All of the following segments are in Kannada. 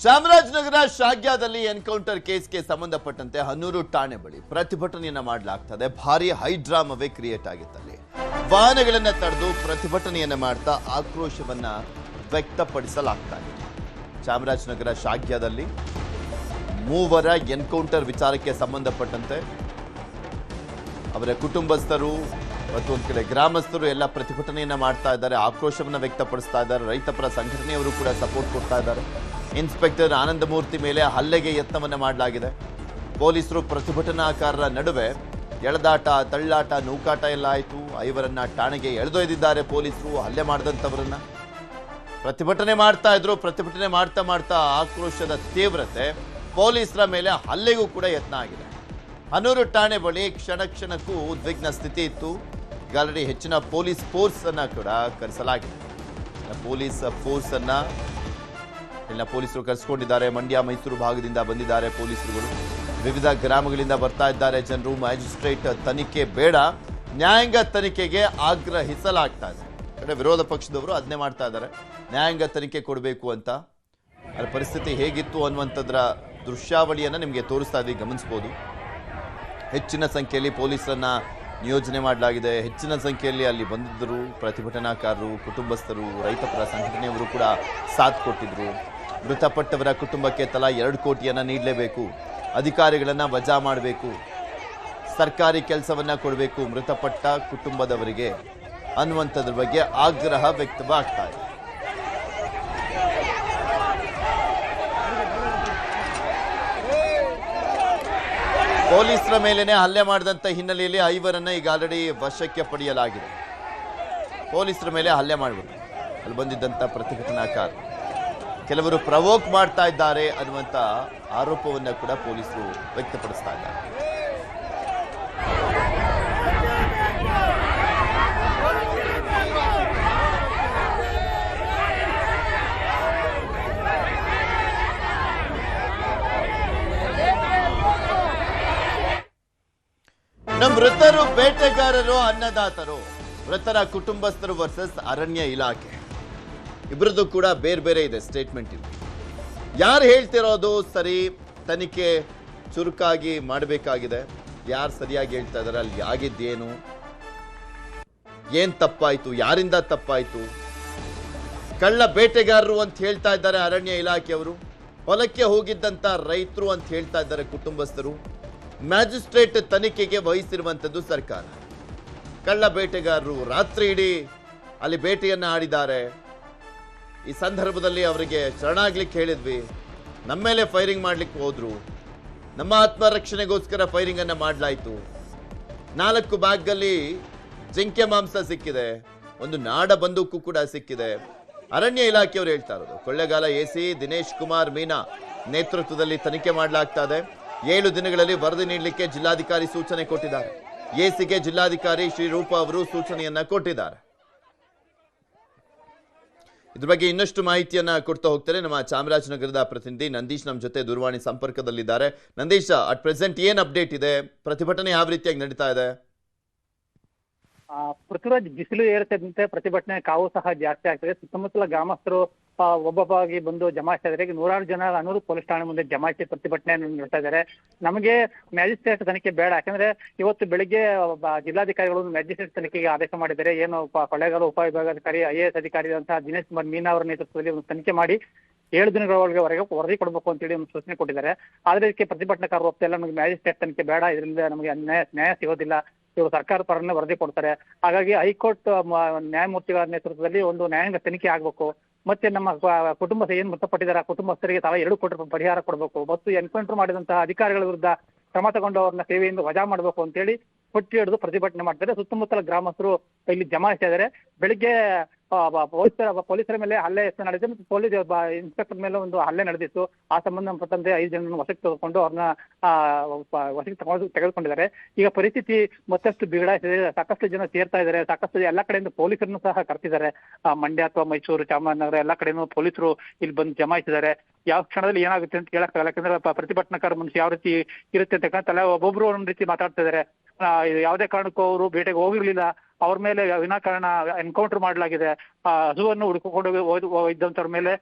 ಚಾಮರಾಜನಗರ ಶಾಗ್ಯಾದಲ್ಲಿ ಎನ್ಕೌಂಟರ್ ಕೇಸ್ಗೆ ಸಂಬಂಧಪಟ್ಟಂತೆ ಹನ್ನೂರು ಠಾಣೆ ಬಳಿ ಪ್ರತಿಭಟನೆಯನ್ನ ಮಾಡಲಾಗ್ತದೆ. ಭಾರಿ ಹೈಡ್ರಾಮವೇ ಕ್ರಿಯೇಟ್ ಆಗಿತ್ತಲ್ಲಿ. ವಾಹನಗಳನ್ನ ತಡೆದು ಪ್ರತಿಭಟನೆಯನ್ನ ಮಾಡ್ತಾ ಆಕ್ರೋಶವನ್ನ ವ್ಯಕ್ತಪಡಿಸಲಾಗ್ತಾ ಇದೆ. ಚಾಮರಾಜನಗರ ಶಾಗ್ಯಾದಲ್ಲಿ ಮೂವರ ಎನ್ಕೌಂಟರ್ ವಿಚಾರಕ್ಕೆ ಸಂಬಂಧಪಟ್ಟಂತೆ ಅವರ ಕುಟುಂಬಸ್ಥರು ಮತ್ತು ಒಂದು ಕಡೆ ಗ್ರಾಮಸ್ಥರು ಎಲ್ಲ ಪ್ರತಿಭಟನೆಯನ್ನ ಮಾಡ್ತಾ ಇದ್ದಾರೆ, ಆಕ್ರೋಶವನ್ನ ವ್ಯಕ್ತಪಡಿಸ್ತಾ ಇದ್ದಾರೆ. ರೈತಪರ ಸಂಘಟನೆಯವರು ಕೂಡ ಸಪೋರ್ಟ್ ಕೊಡ್ತಾ ಇದ್ದಾರೆ. ಇನ್ಸ್ಪೆಕ್ಟರ್ ಆನಂದಮೂರ್ತಿ ಮೇಲೆ ಹಲ್ಲೆಗೆ ಯತ್ನವನ್ನ ಮಾಡಲಾಗಿದೆ. ಪೊಲೀಸರು ಪ್ರತಿಭಟನಾಕಾರರ ನಡುವೆ ಎಳೆದಾಟ, ತಳ್ಳಾಟ, ನೂಕಾಟ ಎಲ್ಲ ಆಯಿತು. ಐವರನ್ನ ಠಾಣೆಗೆ ಎಳೆದೊಯ್ದಿದ್ದಾರೆ ಪೊಲೀಸರು. ಹಲ್ಲೆ ಮಾಡಿದಂಥವರನ್ನ ಪ್ರತಿಭಟನೆ ಮಾಡ್ತಾ ಇದ್ರು. ಪ್ರತಿಭಟನೆ ಮಾಡ್ತಾ ಮಾಡ್ತಾ ಆಕ್ರೋಶದ ತೀವ್ರತೆ ಪೊಲೀಸರ ಮೇಲೆ ಹಲ್ಲೆಗೂ ಕೂಡ ಯತ್ನ ಆಗಿದೆ. ಹನ್ನೂರು ಠಾಣೆ ಬಳಿ ಕ್ಷಣ ಕ್ಷಣಕ್ಕೂ ಉದ್ವಿಗ್ನ ಸ್ಥಿತಿ ಇತ್ತು. ಈಗಾಗಲೇ ಹೆಚ್ಚಿನ ಪೊಲೀಸ್ ಫೋರ್ಸ್ ಅನ್ನ ಕೂಡ ಕರೆಸಲಾಗಿದೆ. ಪೊಲೀಸ್ ಫೋರ್ಸ್ ಅನ್ನ ಎಲ್ಲ ಪೊಲೀಸರು ಕರೆಸಿಕೊಂಡಿದ್ದಾರೆ. ಮಂಡ್ಯ, ಮೈಸೂರು ಭಾಗದಿಂದ ಬಂದಿದ್ದಾರೆ ಪೊಲೀಸರುಗಳು. ವಿವಿಧ ಗ್ರಾಮಗಳಿಂದ ಬರ್ತಾ ಇದ್ದಾರೆ ಜನರು. ಮ್ಯಾಜಿಸ್ಟ್ರೇಟ್ ತನಿಖೆ ಬೇಡ, ನ್ಯಾಯಾಂಗ ತನಿಖೆಗೆ ಆಗ್ರಹಿಸಲಾಗ್ತಾ ಇದೆ. ಕಡೆ ವಿರೋಧ ಪಕ್ಷದವರು ಅದನ್ನೇ ಮಾಡ್ತಾ ಇದ್ದಾರೆ, ನ್ಯಾಯಾಂಗ ತನಿಖೆ ಕೊಡಬೇಕು ಅಂತ. ಅದರ ಪರಿಸ್ಥಿತಿ ಹೇಗಿತ್ತು ಅನ್ನುವಂಥದ್ರ ದೃಶ್ಯಾವಳಿಯನ್ನು ನಿಮಗೆ ತೋರಿಸ್ತಾ ಇದ್ದೀವಿ, ಗಮನಿಸ್ಬೋದು. ಹೆಚ್ಚಿನ ಸಂಖ್ಯೆಯಲ್ಲಿ ಪೊಲೀಸರನ್ನ ನಿಯೋಜನೆ ಮಾಡಲಾಗಿದೆ. ಹೆಚ್ಚಿನ ಸಂಖ್ಯೆಯಲ್ಲಿ ಅಲ್ಲಿ ಬಂದಿದ್ದರು ಪ್ರತಿಭಟನಾಕಾರರು, ಕುಟುಂಬಸ್ಥರು, ರೈತಪರ ಸಂಘಟನೆಯವರು ಕೂಡ ಸಾಥ್ ಕೊಟ್ಟಿದ್ರು. ಮೃತಪಟ್ಟವರ ಕುಟುಂಬಕ್ಕೆ ತಲಾ 2 ಕೋಟಿಯನ್ನು ನೀಡಲೇಬೇಕು, ಅಧಿಕಾರಿಗಳನ್ನು ವಜಾ ಮಾಡಬೇಕು, ಸರ್ಕಾರಿ ಕೆಲಸವನ್ನ ಕೊಡಬೇಕು ಮೃತಪಟ್ಟ ಕುಟುಂಬದವರಿಗೆ ಅನ್ನುವಂಥದ್ರ ಬಗ್ಗೆ ಆಗ್ರಹ ವ್ಯಕ್ತವಾಗ್ತಾ ಇದೆ. ಪೊಲೀಸರ ಮೇಲೇನೆ ಹಲ್ಲೆ ಮಾಡಿದಂಥ ಹಿನ್ನೆಲೆಯಲ್ಲಿ ಐವರನ್ನ ಈಗ ಆಲ್ರೆಡಿ ವಶಕ್ಕೆ ಪಡೆಯಲಾಗಿದೆ. ಪೊಲೀಸರ ಮೇಲೆ ಹಲ್ಲೆ ಮಾಡಿಬಿಟ್ಟು ಅಲ್ಲಿ ಬಂದಿದ್ದಂಥ ಪ್ರತಿಭಟನಾಕಾರ ಕೆಲವರು ಪ್ರವೋಕ್ ಮಾಡ್ತಾ ಇದ್ದಾರೆ ಅನ್ನುವಂಥ ಆರೋಪವನ್ನು ಕೂಡ ಪೊಲೀಸರು ವ್ಯಕ್ತಪಡಿಸ್ತಾ ಇದ್ದಾರೆ. ಮೃತರು ಬೇಟೆಗಾರರು, ಅನ್ನದಾತರು, ಮೃತರ ಕುಟುಂಬಸ್ಥರು ವರ್ಸಸ್ ಅರಣ್ಯ ಇಲಾಖೆ. ಇಬ್ಬರದ್ದು ಕೂಡ ಬೇರೆ ಬೇರೆ ಇದೆ ಸ್ಟೇಟ್ಮೆಂಟ್. ಇದೆ ಯಾರು ಹೇಳ್ತಿರೋದು ಸರಿ, ತನಿಖೆ ಚುರುಕಾಗಿ ಮಾಡಬೇಕಾಗಿದೆ. ಯಾರು ಸರಿಯಾಗಿ ಹೇಳ್ತಾ ಇದಾರೆ, ಅಲ್ಲಿ ಆಗಿದ್ದೇನು, ಏನ್ ತಪ್ಪಾಯ್ತು, ಯಾರಿಂದ ತಪ್ಪಾಯ್ತು. ಕಳ್ಳ ಬೇಟೆಗಾರರು ಅಂತ ಹೇಳ್ತಾ ಇದ್ದಾರೆ ಅರಣ್ಯ ಇಲಾಖೆಯವರು, ಹೊಲಕ್ಕೆ ಹೋಗಿದ್ದಂತ ರೈತರು ಅಂತ ಹೇಳ್ತಾ ಇದ್ದಾರೆ ಕುಟುಂಬಸ್ಥರು. ಮ್ಯಾಜಿಸ್ಟ್ರೇಟ್ ತನಿಖೆಗೆ ವಹಿಸಿರುವಂಥದ್ದು ಸರ್ಕಾರ. ಕಳ್ಳ ಬೇಟೆಗಾರರು ರಾತ್ರಿ ಇಡೀ ಅಲ್ಲಿ ಬೇಟೆಯನ್ನು ಆಡಿದ್ದಾರೆ. ಈ ಸಂದರ್ಭದಲ್ಲಿ ಅವರಿಗೆ ಶರಣಾಗ್ಲಿಕ್ಕೆ ಹೇಳಿದ್ವಿ, ನಮ್ಮ ಮೇಲೆ ಫೈರಿಂಗ್ ಮಾಡ್ಲಿಕ್ಕೆ ಹೋದ್ರು, ನಮ್ಮ ಆತ್ಮರಕ್ಷಣೆಗೋಸ್ಕರ ಫೈರಿಂಗ್ ಅನ್ನ ಮಾಡಲಾಯಿತು. 4 ಬ್ಯಾಗ್ನಲ್ಲಿ ಜಿಂಕೆ ಮಾಂಸ ಸಿಕ್ಕಿದೆ, ಒಂದು ನಾಡ ಬಂದೂಕು ಕೂಡ ಸಿಕ್ಕಿದೆ. ಅರಣ್ಯ ಇಲಾಖೆಯವರು ಹೇಳ್ತಾ ಇರೋದು ಕೊಳ್ಳೇಗಾಲ ಎಸಿ ದಿನೇಶ್ ಕುಮಾರ್ ಮೀನಾ ನೇತೃತ್ವದಲ್ಲಿ ತನಿಖೆ ಮಾಡಲಾಗ್ತಾ ಇದೆ. 7 ದಿನಗಳಲ್ಲಿ ವರದಿ ನೀಡಲಿಕ್ಕೆ ಜಿಲ್ಲಾಧಿಕಾರಿ ಸೂಚನೆ ಕೊಟ್ಟಿದ್ದಾರೆ. ಎಸಿಗೆ ಜಿಲ್ಲಾಧಿಕಾರಿ ಶ್ರೀರೂಪ ಅವರು ಸೂಚನೆಯನ್ನ ಕೊಟ್ಟಿದ್ದಾರೆ. ಇದ್ರ ಬಗ್ಗೆ ಇನ್ನಷ್ಟು ಮಾಹಿತಿಯನ್ನ ಕೊಡ್ತಾ ಹೋಗ್ತಾರೆ ನಮ್ಮ ಚಾಮರಾಜನಗರದ ಪ್ರತಿನಿಧಿ ನಂದೀಶ್ ನಮ್ಮ ಜೊತೆ ದೂರವಾಣಿ ಸಂಪರ್ಕದಲ್ಲಿದ್ದಾರೆ. ನಂದೀಶ್, ಅಟ್ ಪ್ರೆಸೆಂಟ್ ಏನ್ ಅಪ್ಡೇಟ್ ಇದೆ? ಪ್ರತಿಭಟನೆ ಯಾವ ರೀತಿಯಾಗಿ ನಡೀತಾ ಇದೆ? ಪೃಥ್ವಿರಾಜ್, ಬಿಸಿಲು ಏರುತ್ತಿದ್ದಂತೆ ಪ್ರತಿಭಟನೆ ಕಾವು ಸಹ ಜಾಸ್ತಿ ಆಗ್ತದೆ. ಸುತ್ತಮುತ್ತಲ ಗ್ರಾಮಸ್ಥರು ಒಬ್ಬೊಬ್ಬಾಗಿ ಬಂದು ಜಮಾಯಿಸ್ತಾ ಇದ್ದಾರೆ. ಈಗ 100 ಜನ ಹನ್ನೂರು ಪೊಲೀಸ್ ಠಾಣೆ ಮುಂದೆ ಜಮಾಯಿಸಿ ಪ್ರತಿಭಟನೆ ನಡೆಸ್ತಾ ಇದ್ದಾರೆ. ನಮಗೆ ಮ್ಯಾಜಿಸ್ಟ್ರೇಟ್ ತನಿಖೆ ಬೇಡ, ಯಾಕಂದ್ರೆ ಇವತ್ತು ಬೆಳಿಗ್ಗೆ ಜಿಲ್ಲಾಧಿಕಾರಿಗಳು ಮ್ಯಾಜಿಸ್ಟ್ರೇಟ್ ತನಿಖೆಗೆ ಆದೇಶ ಮಾಡಿದ್ದಾರೆ. ಏನು ಕೊಳ್ಳೇಗಾಲ ಉಪವಿಭಾಗಾಧಿಕಾರಿ IAS ಅಧಿಕಾರಿ ಅಂತ ದಿನೇಶ್ ಕುಮಾರ್ ಮೀನಾ ಅವರ ನೇತೃತ್ವದಲ್ಲಿ ಒಂದು ತನಿಖೆ ಮಾಡಿ 7 ದಿನಗಳವರೆಗೆ ವರದಿ ಕೊಡಬೇಕು ಅಂತೇಳಿ ಒಂದು ಸೂಚನೆ ಕೊಟ್ಟಿದ್ದಾರೆ. ಆದ್ರೆ ಇದಕ್ಕೆ ಪ್ರತಿಭಟನಾಕಾರರು ಒಪ್ಪಿಲ್ಲ, ನಮಗೆ ಮ್ಯಾಜಿಸ್ಟ್ರೇಟ್ ತನಿಖೆ ಬೇಡ, ಇದರಿಂದ ನಮಗೆ ನ್ಯಾಯ ಸಿಗೋದಿಲ್ಲ, ಇವರು ಸರ್ಕಾರ ಪರನೇ ವರದಿ ಕೊಡ್ತಾರೆ. ಹಾಗಾಗಿ ಹೈಕೋರ್ಟ್ ನ್ಯಾಯಮೂರ್ತಿಗಳ ನೇತೃತ್ವದಲ್ಲಿ ಒಂದು ನ್ಯಾಯಾಂಗ ತನಿಖೆ ಆಗ್ಬೇಕು. ಮತ್ತೆ ನಮ್ಮ ಕುಟುಂಬ ಏನ್ ಮೃತಪಟ್ಟಿದ್ದಾರೆ ಆ ಕುಟುಂಬಸ್ಥರಿಗೆ ತಲಾ 2 ಕೋಟಿ ರೂಪಾಯಿ ಪರಿಹಾರ ಕೊಡಬೇಕು. ಮತ್ತು ಎನ್ಕೌಂಟರ್ ಮಾಡಿದಂತಹ ಅಧಿಕಾರಿಗಳ ವಿರುದ್ಧ ಕ್ರಮ ತಗೊಂಡವ್ರನ್ನ ಸೇವೆಯಿಂದ ವಜಾ ಮಾಡಬೇಕು ಅಂತೇಳಿ ಹೊಟ್ಟಿ ಹಿಡಿದು ಪ್ರತಿಭಟನೆ ಮಾಡ್ತಾರೆ. ಸುತ್ತಮುತ್ತಲ ಗ್ರಾಮಸ್ಥರು ಇಲ್ಲಿ ಜಮಾಯಿಸ್ತಾ ಇದ್ದಾರೆ. ಬೆಳಿಗ್ಗೆ ಪೊಲೀಸರ ಮೇಲೆ ಹಲ್ಲೆ ನಡೆದಿದೆ ಮತ್ತು ಪೊಲೀಸ್ ಇನ್ಸ್ಪೆಕ್ಟರ್ ಮೇಲೆ ಒಂದು ಹಲ್ಲೆ ನಡೆದಿತ್ತು. ಆ ಸಂಬಂಧಪಟ್ಟಂತೆ 5 ಜನರನ್ನು ವಶಕ್ಕೆ ತೆಗೆದುಕೊಂಡು ಅವ್ರನ್ನ ವಶಕ್ಕೆ ತೆಗೆದುಕೊಂಡಿದ್ದಾರೆ. ಈಗ ಪರಿಸ್ಥಿತಿ ಮತ್ತಷ್ಟು ಬಿಗಡಾಯಿಸಿದೆ. ಸಾಕಷ್ಟು ಜನ ಸೇರ್ತಾ ಇದ್ದಾರೆ. ಸಾಕಷ್ಟು ಎಲ್ಲ ಕಡೆಯಿಂದ ಪೊಲೀಸರನ್ನು ಸಹ ಕರೆಸಿದ್ದಾರೆ. ಮಂಡ್ಯ ಅಥವಾ ಮೈಸೂರು, ಚಾಮರಾಜನಗರ ಎಲ್ಲ ಕಡೆನೂ ಪೊಲೀಸರು ಇಲ್ಲಿ ಬಂದು ಜಮಾಯಿಸಿದ್ದಾರೆ. ಯಾವ ಕ್ಷಣದಲ್ಲಿ ಏನಾಗುತ್ತೆ ಅಂತ ಕೇಳಕ್ಕಾಗಲ್ಲ, ಯಾಕಂದ್ರೆ ಪ್ರತಿಭಟನಾಕಾರ ಮನುಷ್ಯ ಯಾವ ರೀತಿ ಇರುತ್ತೆ ಅಂತ ಒಬ್ಬೊಬ್ರು ಒಂದ್ ರೀತಿ ಮಾತಾಡ್ತಾ ಇದ್ದಾರೆ. ಯಾವುದೇ ಕಾರಣಕ್ಕೂ ಅವರು ಬೇಟೆಗೆ ಹೋಗಿರ್ಲಿಲ್ಲ, ಅವ್ರ ಮೇಲೆ ವಿನಾಕಾರಣ ಎನ್ಕೌಂಟರ್ ಮಾಡಲಾಗಿದೆ. ಹಸುವನ್ನು ಹುಡುಕಿಕೊಂಡು ಇದ್ದಂಥವ್ರ ಮೇಲೆ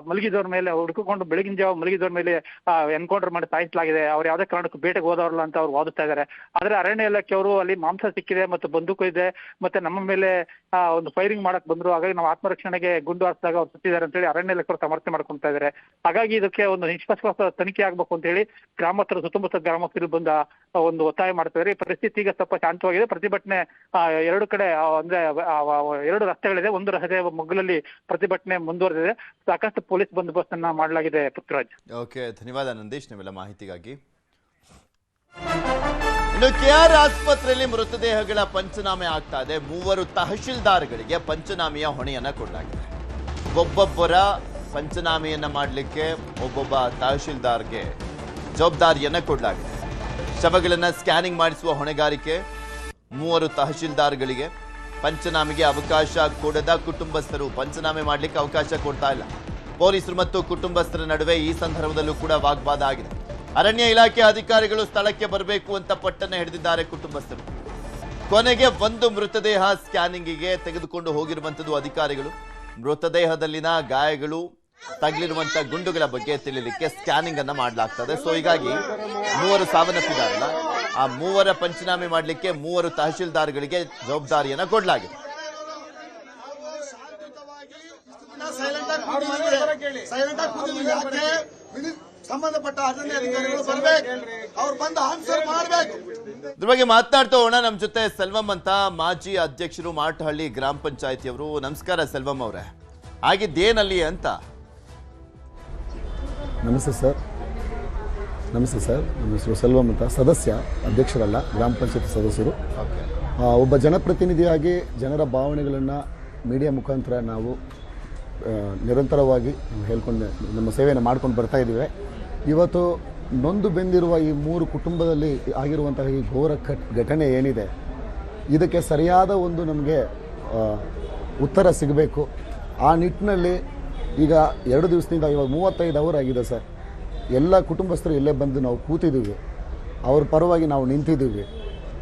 ಮಲಗಿದವ್ರ ಮೇಲೆ ಹುಡುಕಿಕೊಂಡು ಬೆಳಗಿನ ಜಾವ ಮಲಗಿದವ್ರ ಮೇಲೆ ಎನ್ಕೌಂಟರ್ ಮಾಡಿ ಸಾಯಿಸಲಾಗಿದೆ. ಅವ್ರು ಯಾವುದೇ ಕಾರಣಕ್ಕೂ ಬೇಟೆಗೆ ಹೋದವ್ರಲ್ಲ ಅಂತ ಅವ್ರು ವಾದಿಸ್ತಾ ಇದ್ದಾರೆ. ಆದ್ರೆ ಅರಣ್ಯ ಇಲಾಖೆ ಅವರು ಅಲ್ಲಿ ಮಾಂಸ ಸಿಕ್ಕಿದೆ ಮತ್ತು ಬಂದೂಕು ಇದೆ ಮತ್ತೆ ನಮ್ಮ ಮೇಲೆ ಒಂದು ಫೈರಿಂಗ್ ಮಾಡಕ್ ಬಂದ್ರು, ಹಾಗಾಗಿ ನಾವು ಆತ್ಮರಕ್ಷಣೆಗೆ ಗುಂಡು ಹಾರಿಸಿದಾಗ ಅವ್ರು ಸುತ್ತಿದ್ದಾರೆ ಅಂತ ಹೇಳಿ ಅರಣ್ಯ ಇಲಾಖೆಯವರು ಸಮರ್ಥನೆ ಮಾಡ್ಕೊಳ್ತಾ ಇದ್ದಾರೆ. ಹಾಗಾಗಿ ಇದಕ್ಕೆ ಒಂದು ನಿಷ್ಪಕ್ಷಪಾತ ತನಿಖೆ ಆಗ್ಬೇಕು ಅಂತ ಹೇಳಿ ಗ್ರಾಮಸ್ಥರು ಸುತ್ತಮುತ್ತ ಗ್ರಾಮಸ್ಥರು ಬಂದ ಒಂದು ಒತ್ತಾಯ ಮಾಡ್ತಿದ್ದಾರೆ. ಈ ಪರಿಸ್ಥಿತಿ ಈಗ ಸ್ವಲ್ಪ ಶಾಂತವಾಗಿದೆ. ಪ್ರತಿಭಟನೆ ಎರಡು ಕಡೆ ಅಂದ್ರೆ ಎರಡು ರಸ್ತೆಗಳಿದೆ, ಒಂದು ರಸ್ತೆ ಮಗ್ಗಲಲ್ಲಿ ಪ್ರತಿಭಟನೆ ಮುಂದುವರೆದಿದೆ. ಸಾಕಷ್ಟು ಪೊಲೀಸ್ ಬಂದೋಬಸ್ತ್ ಅನ್ನ ಮಾಡಲಾಗಿದೆ. ಪೃಥ್ವಿರಾಜ್. ಓಕೆ, ಧನ್ಯವಾದ ನಂದೀಶ್ ನಿಮ್ಮೆಲ್ಲ ಮಾಹಿತಿಗಾಗಿ. ಇನ್ನು ಕೆಆರ್ ಆಸ್ಪತ್ರೆಯಲ್ಲಿ ಮೃತದೇಹಗಳ ಪಂಚನಾಮೆ ಆಗ್ತಾ ಇದೆ. 3 ತಹಶೀಲ್ದಾರ್ಗಳಿಗೆ ಪಂಚನಾಮೆಯ ಹೊಣೆಯನ್ನ ಕೊಡಲಾಗಿದೆ. ಒಬ್ಬೊಬ್ಬರ ಪಂಚನಾಮೆಯನ್ನ ಮಾಡಲಿಕ್ಕೆ ಒಬ್ಬೊಬ್ಬ ತಹಶೀಲ್ದಾರ್ಗೆ ಜವಾಬ್ದಾರಿಯನ್ನ ಕೊಡಲಾಗಿದೆ. ಶವಗಳನ್ನ ಸ್ಕ್ಯಾನಿಂಗ್ ಮಾಡಿಸುವ ಹೊಣೆಗಾರಿಕೆ 3 ತಹಶೀಲ್ದಾರ್ಗಳಿಗೆ. ಪಂಚನಾಮೆಗೆ ಅವಕಾಶ ಕೊಡದ ಕುಟುಂಬಸ್ಥರು ಪಂಚನಾಮೆ ಮಾಡಲಿಕ್ಕೆ ಅವಕಾಶ ಕೊಡ್ತಾ ಇಲ್ಲ. ಪೊಲೀಸರು ಮತ್ತು ಕುಟುಂಬಸ್ಥರ ನಡುವೆ ಈ ಸಂದರ್ಭದಲ್ಲೂ ಕೂಡ ವಾಗ್ವಾದ ಆಗಿದೆ. ಅರಣ್ಯ ಇಲಾಖೆ ಅಧಿಕಾರಿಗಳು ಸ್ಥಳಕ್ಕೆ ಬರಬೇಕು ಅಂತ ಪಟ್ಟನ್ನ ಹಿಡಿದಿದ್ದಾರೆ ಕುಟುಂಬಸ್ಥರು. ಕೊನೆಗೆ ಒಂದು ಮೃತದೇಹ ಸ್ಕ್ಯಾನಿಂಗಿಗೆ ತೆಗೆದುಕೊಂಡು ಹೋಗಿರುವಂತದ್ದು ಅಧಿಕಾರಿಗಳು. ಮೃತದೇಹದಲ್ಲಿನ ಗಾಯಗಳು, ತಗಲಿರುವಂತ ಗುಂಡುಗಳ ಬಗ್ಗೆ ತಿಳಿಲಿಕ್ಕೆ ಸ್ಕ್ಯಾನಿಂಗ್ ಅನ್ನ ಮಾಡಲಾಗ್ತದೆ. ಸೊ ಹೀಗಾಗಿ 3 ಸಾವನ್ನಪ್ಪಿದಾರಲ್ಲ, ಆ 3 ಪಂಚನಾಮೆ ಮಾಡಲಿಕ್ಕೆ 3 ತಹಶೀಲ್ದಾರ್ಗಳಿಗೆ ಜವಾಬ್ದಾರಿಯನ್ನ ಕೊಡಲಾಗಿದೆ. ಸಂಬಂಧಪಟ್ಟ ಅರಣ್ಯ ಅಧಿಕಾರಿಗಳು ಬರಬೇಕು, ಅವ್ರು ಬಂದು ಆನ್ಸರ್ ಮಾಡಬೇಕು. ಇದ್ರ ಬಗ್ಗೆ ಮಾತನಾಡ್ತಾ ಹೋಗೋಣ. ನಮ್ಮ ಜೊತೆ ಸೆಲ್ವಂ ಅಂತ ಮಾಜಿ ಅಧ್ಯಕ್ಷರು ಮಾಟಹಳ್ಳಿ ಗ್ರಾಮ ಪಂಚಾಯತಿಯವರು. ನಮಸ್ಕಾರ ಸೆಲ್ವಂ ಅವರೇ, ಆಗಿದ್ದೇನಲ್ಲಿ ಅಂತ. ನಮಸ್ತೆ ಸರ್. ನಮ್ಮ ಹೆಸರು ಸೆಲ್ವಂ ಅಂತ, ಸದಸ್ಯ, ಅಧ್ಯಕ್ಷರಲ್ಲ, ಗ್ರಾಮ ಪಂಚಾಯತ್ ಸದಸ್ಯರು. ಒಬ್ಬ ಜನಪ್ರತಿನಿಧಿಯಾಗಿ ಜನರ ಭಾವನೆಗಳನ್ನು ಮೀಡಿಯಾ ಮುಖಾಂತರ ನಾವು ನಿರಂತರವಾಗಿ ಹೇಳ್ಕೊಂಡು ನಮ್ಮ ಸೇವೆಯನ್ನು ಮಾಡ್ಕೊಂಡು ಬರ್ತಾ ಇದ್ದೀವಿ. ಇವತ್ತು ನೊಂದು ಬೆಂದಿರುವ ಈ 3 ಕುಟುಂಬದಲ್ಲಿ ಆಗಿರುವಂತಹ ಈ ಘೋರ ಘಟನೆ ಏನಿದೆ, ಇದಕ್ಕೆ ಸರಿಯಾದ ಒಂದು ನಮಗೆ ಉತ್ತರ ಸಿಗಬೇಕು. ಆ ನಿಟ್ಟಿನಲ್ಲಿ ಈಗ 2 ದಿವಸದಿಂದ ಇವಾಗ 35 ಅವರ್ ಆಗಿದೆ ಸರ್. ಎಲ್ಲ ಕುಟುಂಬಸ್ಥರು ಇಲ್ಲೇ ಬಂದು ನಾವು ಕೂತಿದ್ದೀವಿ, ಅವ್ರ ಪರವಾಗಿ ನಾವು ನಿಂತಿದ್ದೀವಿ.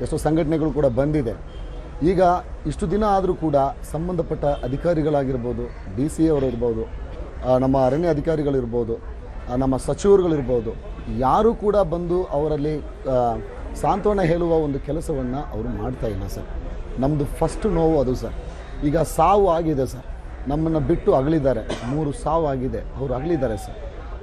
ಎಷ್ಟೋ ಸಂಘಟನೆಗಳು ಕೂಡ ಬಂದಿದೆ. ಈಗ ಇಷ್ಟು ದಿನ ಆದರೂ ಕೂಡ ಸಂಬಂಧಪಟ್ಟ ಅಧಿಕಾರಿಗಳಾಗಿರ್ಬೋದು, DC ಅವರು ಇರ್ಬೋದು, ನಮ್ಮ ಅರಣ್ಯ ಅಧಿಕಾರಿಗಳಿರ್ಬೋದು, ನಮ್ಮ ಸಚಿವರುಗಳಿರ್ಬೋದು, ಯಾರೂ ಕೂಡ ಬಂದು ಅವರಲ್ಲಿ ಸಾಂತ್ವನ ಹೇಳುವ ಒಂದು ಕೆಲಸವನ್ನು ಅವರು ಮಾಡ್ತಾ ಇಲ್ಲ ಸರ್. ನಮ್ಮದು ಫಸ್ಟ್ ನೋವು ಅದು ಸರ್. ಈಗ ಸಾವು ಆಗಿದೆ ಸರ್, ನಮ್ಮನ್ನು ಬಿಟ್ಟು ಅಗಲಿದ್ದಾರೆ. 3 ಸಾವು ಆಗಿದೆ, ಅವರು ಅಗಲಿದ್ದಾರೆ ಸರ್.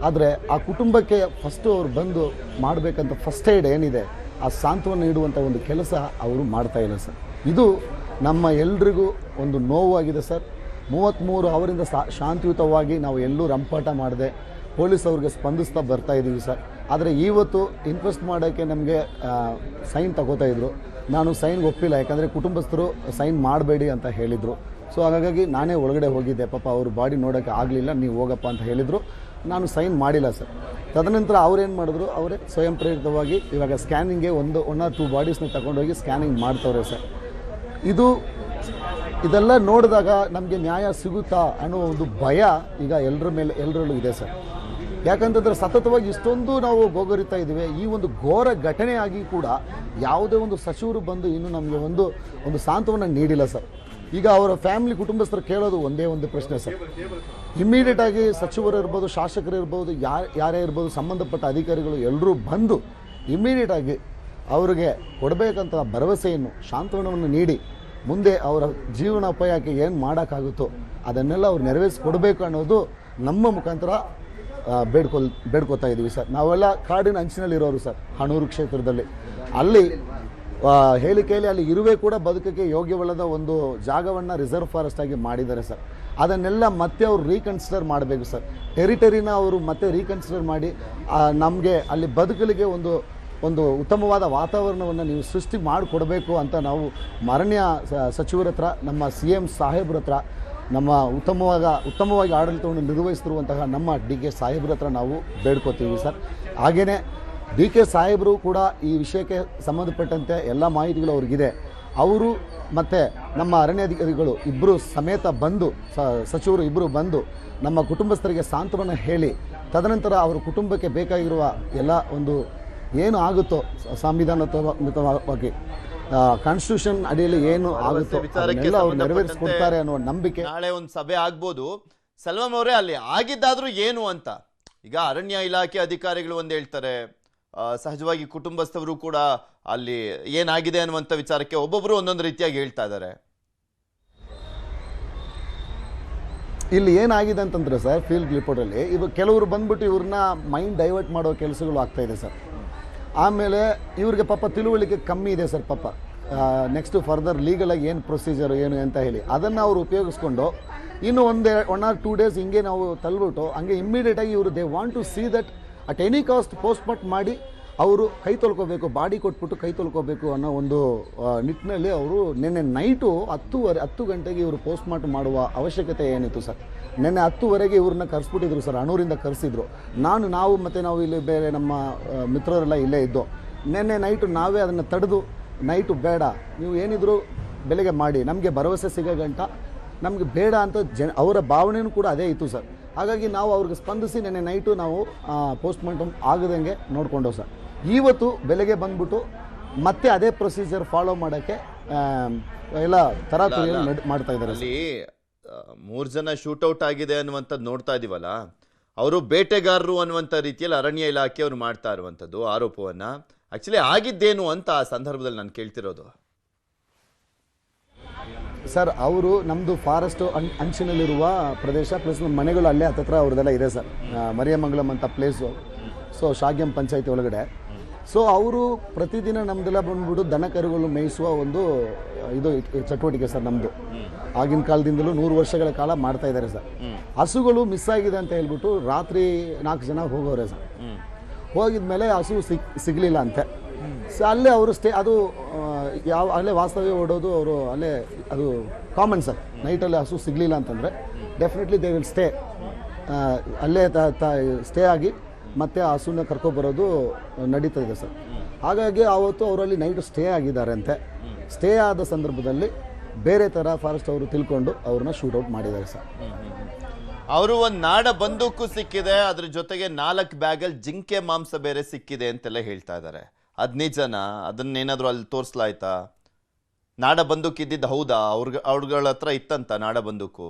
ಆದರೆ ಆ ಕುಟುಂಬಕ್ಕೆ ಫಸ್ಟು ಅವ್ರು ಬಂದು ಮಾಡಬೇಕಂತ ಫಸ್ಟ್ ಏಡ್ ಏನಿದೆ, ಆ ಸಾಂತ್ವನ ನೀಡುವಂಥ ಒಂದು ಕೆಲಸ ಅವರು ಮಾಡ್ತಾ ಇಲ್ಲ ಸರ್. ಇದು ನಮ್ಮ ಎಲ್ರಿಗೂ ಒಂದು ನೋವಾಗಿದೆ ಸರ್. 33 ಅವರಿಂದ ಶಾಂತಿಯುತವಾಗಿ ನಾವು ಎಲ್ಲೂ ರಂಪಾಟ ಮಾಡದೆ ಪೊಲೀಸ್ ಅವ್ರಿಗೆ ಸ್ಪಂದಿಸ್ತಾ ಬರ್ತಾ ಇದ್ದೀವಿ ಸರ್. ಆದರೆ ಇವತ್ತು ಇನ್ಕ್ವೆಸ್ಟ್ ಮಾಡೋಕ್ಕೆ ನಮಗೆ ಸೈನ್ ತಗೋತಾ ಇದ್ರು. ನಾನು ಸೈನ್ಗೆ ಒಪ್ಪಿಲ್ಲ, ಯಾಕಂದರೆ ಕುಟುಂಬಸ್ಥರು ಸೈನ್ ಮಾಡಬೇಡಿ ಅಂತ ಹೇಳಿದರು. ಸೊ ಹಾಗಾಗಿ ನಾನೇ ಒಳಗಡೆ ಹೋಗಿದ್ದೆ. ಪಾಪ ಅವ್ರ ಬಾಡಿ ನೋಡೋಕ್ಕೆ ಆಗಲಿಲ್ಲ, ನೀವು ಹೋಗಪ್ಪ ಅಂತ ಹೇಳಿದರು. ನಾನು ಸೈನ್ ಮಾಡಿಲ್ಲ ಸರ್. ತದನಂತರ ಅವ್ರೇನು ಮಾಡಿದ್ರು, ಅವರೇ ಸ್ವಯಂ ಪ್ರೇರಿತವಾಗಿ ಇವಾಗ ಸ್ಕ್ಯಾನಿಂಗ್ಗೆ 1 or 2 ಬಾಡೀಸ್ನ ತಗೊಂಡೋಗಿ ಸ್ಕ್ಯಾನಿಂಗ್ ಮಾಡ್ತವ್ರೆ ಸರ್. ಇದೆಲ್ಲ ನೋಡಿದಾಗ ನಮಗೆ ನ್ಯಾಯ ಸಿಗುತ್ತಾ ಅನ್ನೋ ಒಂದು ಭಯ ಈಗ ಎಲ್ಲರಲ್ಲೂ ಇದೆ ಸರ್. ಯಾಕಂತಂದರೆ ಸತತವಾಗಿ ಇಷ್ಟೊಂದು ನಾವು ಗೋಗರಿತಾ ಇದ್ದೀವಿ. ಈ ಒಂದು ಘೋರ ಘಟನೆಯಾಗಿ ಕೂಡ ಯಾವುದೇ ಒಂದು ಸಚಿವರು ಬಂದು ಇನ್ನೂ ನಮಗೆ ಒಂದು ಸಾಂತ್ವನ ನೀಡಿಲ್ಲ ಸರ್. ಈಗ ಅವರ ಫ್ಯಾಮಿಲಿ ಕುಟುಂಬಸ್ಥರು ಕೇಳೋದು ಒಂದೇ ಒಂದು ಪ್ರಶ್ನೆ ಸರ್. ಇಮ್ಮಿಡಿಯೇಟಾಗಿ ಸಚಿವರು ಇರ್ಬೋದು, ಶಾಸಕರು ಇರ್ಬೋದು, ಯಾರೇ ಇರ್ಬೋದು, ಸಂಬಂಧಪಟ್ಟ ಅಧಿಕಾರಿಗಳು ಎಲ್ಲರೂ ಬಂದು ಇಮ್ಮಿಡಿಯೇಟಾಗಿ ಅವರಿಗೆ ಕೊಡಬೇಕಂತ ಭರವಸೆಯನ್ನು, ಸಾಂತ್ವನವನ್ನು ನೀಡಿ ಮುಂದೆ ಅವರ ಜೀವನೋಪಾಯಕ್ಕೆ ಏನು ಮಾಡೋಕ್ಕಾಗುತ್ತೋ ಅದನ್ನೆಲ್ಲ ಅವ್ರು ನೆರವೇರಿಸಿಕೊಡ್ಬೇಕು ಅನ್ನೋದು ನಮ್ಮ ಮುಖಾಂತರ ಬೇಡ್ಕೋತಾ ಇದ್ದೀವಿ ಸರ್. ನಾವೆಲ್ಲ ಕಾಡಿನ ಅಂಚಿನಲ್ಲಿರೋರು ಸರ್, ಹಣೂರು ಕ್ಷೇತ್ರದಲ್ಲಿ. ಅಲ್ಲಿ ಹೇಳಿಕೆಯಲ್ಲಿ ಅಲ್ಲಿ ಇರುವೆ ಕೂಡ ಬದುಕಕ್ಕೆ ಯೋಗ್ಯವಲ್ಲದ ಒಂದು ಜಾಗವನ್ನು ರಿಸರ್ವ್ ಫಾರೆಸ್ಟ್ ಆಗಿ ಮಾಡಿದ್ದಾರೆ ಸರ್. ಅದನ್ನೆಲ್ಲ ಮತ್ತೆ ಅವರು ರೀಕನ್ಸಿಡರ್ ಮಾಡಬೇಕು ಸರ್. ಟೆರಿಟರಿನ ಅವರು ಮತ್ತೆ ರೀಕನ್ಸಿಡರ್ ಮಾಡಿ ನಮಗೆ ಅಲ್ಲಿ ಬದುಕಲಿಗೆ ಒಂದು ಉತ್ತಮವಾದ ವಾತಾವರಣವನ್ನು ನೀವು ಸೃಷ್ಟಿ ಮಾಡಿಕೊಡಬೇಕು ಅಂತ ನಾವು ಅರಣ್ಯ ಸಚಿವರ ಹತ್ರ, ನಮ್ಮ CM ಸಾಹೇಬ್ರ ಹತ್ರ, ನಮ್ಮ ಉತ್ತಮವಾಗಿ ಆಡಳಿತವನ್ನು ನಿರ್ವಹಿಸ್ತಿರುವಂತಹ ನಮ್ಮ DK ಸಾಹೇಬ್ರ ಹತ್ರ ನಾವು ಬೇಡ್ಕೋತೀವಿ ಸರ್. ಹಾಗೆಯೇ DK ಸಾಹೇಬರು ಕೂಡ ಈ ವಿಷಯಕ್ಕೆ ಸಂಬಂಧಪಟ್ಟಂತೆ ಎಲ್ಲ ಮಾಹಿತಿಗಳು ಅವ್ರಿಗಿದೆ. ಅವರು ಮತ್ತು ನಮ್ಮ ಅರಣ್ಯಾಧಿಕಾರಿಗಳು ಇಬ್ಬರು ಸಮೇತ ಬಂದು, ಸಚಿವರು ಇಬ್ಬರು ಬಂದು ನಮ್ಮ ಕುಟುಂಬಸ್ಥರಿಗೆ ಸಾಂತ್ವನ ಹೇಳಿ, ತದನಂತರ ಅವರ ಕುಟುಂಬಕ್ಕೆ ಬೇಕಾಗಿರುವ ಎಲ್ಲ ಒಂದು ಏನು ಆಗುತ್ತೋ ಸಂವಿಧಾನವಾಗಿ ಕಾನ್ಸ್ಟಿಟ್ಯೂಷನ್ ಅಡಿಯಲ್ಲಿ ಏನು ಆಗುತ್ತೋ ಅದನ್ನೆಲ್ಲ ಅವರು ನೆರವೇರಿಸಿಕೊಡ್ತಾರೆ ಅನ್ನೋ ನಂಬಿಕೆ. ನಾಳೆ ಒಂದು ಸಭೆ ಆಗ್ಬೋದು. ಸೆಲ್ವಂ ಅವರೇ, ಅಲ್ಲಿ ಆಗಿದ್ದಾದ್ರೂ ಏನು ಅಂತ ಈಗ ಅರಣ್ಯ ಇಲಾಖೆ ಅಧಿಕಾರಿಗಳು ಒಂದು ಹೇಳ್ತಾರೆ, ಸಹಜವಾಗಿ ಕುಟುಂಬಸ್ಥವರು ಕೂಡ ಅಲ್ಲಿ ಏನಾಗಿದೆ ಅನ್ನುವಂಥ ವಿಚಾರಕ್ಕೆ ಒಬ್ಬೊಬ್ಬರು ಒಂದೊಂದು ರೀತಿಯಾಗಿ ಹೇಳ್ತಾ ಇದ್ದಾರೆ. ಇಲ್ಲಿ ಏನಾಗಿದೆ ಅಂತಂದ್ರೆ ಸರ್, ಫೀಲ್ಡ್ ರಿಪೋರ್ಟಲ್ಲಿ ಇವಾಗ ಕೆಲವರು ಬಂದ್ಬಿಟ್ಟು ಇವ್ರನ್ನ ಮೈಂಡ್ ಡೈವರ್ಟ್ ಮಾಡೋ ಕೆಲಸಗಳು ಆಗ್ತಾ ಇದೆ ಸರ್. ಆಮೇಲೆ ಇವ್ರಿಗೆ ಪಾಪ ತಿಳುವಳಿಕೆ ಕಮ್ಮಿ ಇದೆ ಸರ್ ಪಾಪ. ನೆಕ್ಸ್ಟ್ ಫರ್ದರ್ ಲೀಗಲಾಗಿ ಏನು ಪ್ರೊಸೀಜರು ಏನು ಅಂತ ಹೇಳಿ ಅದನ್ನು ಅವರು ಉಪಯೋಗಿಸ್ಕೊಂಡು ಇನ್ನು 1 or 2 days ಹಿಂಗೆ ನಾವು ತಳ್ಬಿಟ್ಟು ಹಂಗೆ ಇಮ್ಮಿಡಿಯೇಟಾಗಿ ಇವರು they want to see that at any cost postmortem ಮಾಡಿ ಅವರು ಕೈ ತೊಳ್ಕೋಬೇಕು, ಬಾಡಿ ಕೊಟ್ಬಿಟ್ಟು ಕೈ ತೊಳ್ಕೋಬೇಕು ಅನ್ನೋ ಒಂದು ನಿಟ್ಟಿನಲ್ಲಿ ಅವರು ನಿನ್ನೆ ನೈಟು 10 ಗಂಟೆಗೆ ಇವರು ಪೋಸ್ಟ್ಮಾರ್ಟಮ್ ಮಾಡುವ ಅವಶ್ಯಕತೆ ಏನಿತ್ತು ಸರ್. ನಿನ್ನೆ 10ವರೆಗೆ ಇವ್ರನ್ನ ಕರೆಸ್ಬಿಟ್ಟಿದ್ರು ಸರ್, ಅಣೂರಿಂದ ಕರೆಸಿದ್ರು. ನಾವು ಇಲ್ಲಿ ಬೇರೆ ನಮ್ಮ ಮಿತ್ರರೆಲ್ಲ ಇಲ್ಲೇ ಇದ್ದು ನಿನ್ನೆ ನೈಟು ನಾವೇ ಅದನ್ನು ತಡೆದು ನೈಟು ಬೇಡ, ನೀವು ಏನಿದ್ರು ಬೆಳಗ್ಗೆ ಮಾಡಿ, ನಮಗೆ ಭರವಸೆ ಸಿಗೋ ಗಂಟ ನಮಗೆ ಬೇಡ ಅಂತ ಅವರ ಭಾವನೆಯೂ ಕೂಡ ಅದೇ ಇತ್ತು ಸರ್. ಹಾಗಾಗಿ ನಾವು ಅವ್ರಿಗೆ ಸ್ಪಂದಿಸಿ ನಿನ್ನೆ ನೈಟು ನಾವು ಪೋಸ್ಟ್ಮಾರ್ಟಮ್ ಆಗದಂಗೆ ನೋಡ್ಕೊಂಡವು ಸರ್. ಇವತ್ತು ಬೆಳಗ್ಗೆ ಬಂದ್ಬಿಟ್ಟು ಮತ್ತೆ ಅದೇ ಪ್ರೊಸೀಜರ್ ಫಾಲೋ ಮಾಡೋಕ್ಕೆ ಎಲ್ಲ ತರಾತುರಿಯಲ್ಲಿ ಮಾಡ್ತಾ ಇದ್ದಾರೆ. ಅಲ್ಲಿ 3 ಜನ ಶೂಟೌಟ್ ಆಗಿದೆ ಅನ್ನುವಂಥದ್ದು ನೋಡ್ತಾ ಇದೀವಲ್ಲ, ಅವರು ಬೇಟೆಗಾರರು ಅನ್ನುವಂಥ ರೀತಿಯಲ್ಲಿ ಅರಣ್ಯ ಇಲಾಖೆ ಅವರು ಮಾಡ್ತಾ ಇರುವಂಥದ್ದು ಆರೋಪವನ್ನ. ಆಕ್ಚುಲಿ ಆಗಿದ್ದೇನು ಅಂತ ಆ ಸಂದರ್ಭದಲ್ಲಿ ನಾನು ಕೇಳ್ತಿರೋದು ಸರ್. ಅವರು ನಮ್ಮದು ಫಾರೆಸ್ಟ್ ಅಂಚಿನಲ್ಲಿರುವ ಪ್ರದೇಶ ಪ್ಲಸ್ ನಮ್ಮ ಮನೆಗಳು ಅಲ್ಲೇ ಹತ್ತತ್ರ ಅವ್ರದ್ದೆಲ್ಲ ಇದೆ ಸರ್. ಮರಿಯಮಂಗಲಂ ಅಂತ ಪ್ಲೇಸು, ಸೊ ಶಾಗ್ಯಂ ಪಂಚಾಯತಿ ಒಳಗಡೆ. ಸೊ ಅವರು ಪ್ರತಿದಿನ ನಮ್ಮದೆಲ್ಲ ಬಂದ್ಬಿಟ್ಟು ದನ ಕರುಗಳು ಮೇಯಿಸುವ ಒಂದು ಇದು ಚಟುವಟಿಕೆ ಸರ್ ನಮ್ಮದು. ಆಗಿನ ಕಾಲದಿಂದಲೂ 100 ವರ್ಷಗಳ ಕಾಲ ಮಾಡ್ತಾ ಇದ್ದಾರೆ ಸರ್. ಹಸುಗಳು ಮಿಸ್ ಆಗಿದೆ ಅಂತ ಹೇಳ್ಬಿಟ್ಟು ರಾತ್ರಿ 4 ಜನ ಹೋಗೋರೆ ಸರ್. ಹೋಗಿದ ಮೇಲೆ ಹಸು ಸಿಗಲಿಲ್ಲ ಅಂತೆ. ಸೊ ಅಲ್ಲೇ ಅವರು ಅದು ಅಲ್ಲೇ ವಾಸ್ತವ್ಯ ಓಡೋದು ಅವರು ಅಲ್ಲೇ, ಅದು ಕಾಮನ್ ಸರ್. ನೈಟಲ್ಲಿ ಹಸು ಸಿಗಲಿಲ್ಲ ಅಂತಂದರೆ ಡೆಫಿನೆಟ್ಲಿ ದೇ ವಿಲ್ ಸ್ಟೇ, ಅಲ್ಲೇ ಸ್ಟೇ ಆಗಿ ಮತ್ತೆ ಆ ಹಸುನ ಕರ್ಕೊಬರೋದು ನಡೀತಾ ಇದೆ ಸರ್. ಹಾಗಾಗಿ ಆವತ್ತು ಅವರಲ್ಲಿ ನೈಟ್ ಸ್ಟೇ ಆಗಿದ್ದಾರೆ ಅಂತೆ. ಸ್ಟೇ ಆದ ಸಂದರ್ಭದಲ್ಲಿ ಬೇರೆ ಥರ ಫಾರೆಸ್ಟ್ ಅವರು ತಿಳ್ಕೊಂಡು ಅವ್ರನ್ನ ಶೂಟೌಟ್ ಮಾಡಿದ್ದಾರೆ ಸರ್. ಅವರು ಒಂದು ನಾಡ ಬಂದೂಕು ಸಿಕ್ಕಿದೆ, ಅದ್ರ ಜೊತೆಗೆ 4 ಬ್ಯಾಗಲ್ಲಿ ಜಿಂಕೆ ಮಾಂಸ ಬೇರೆ ಸಿಕ್ಕಿದೆ ಅಂತೆಲ್ಲ ಹೇಳ್ತಾ ಇದ್ದಾರೆ. ಅದು ನಿಜನಾ? ಅದನ್ನೇನಾದರೂ ಅಲ್ಲಿ ತೋರಿಸ್ಲಾಯ್ತಾ? ನಾಡ ಬಂದೂಕು ಇದ್ದಿದ್ದು ಹೌದಾ? ಅವ್ರಗಳ ಹತ್ರ ಇತ್ತಂತ ನಾಡ ಬಂದೂಕು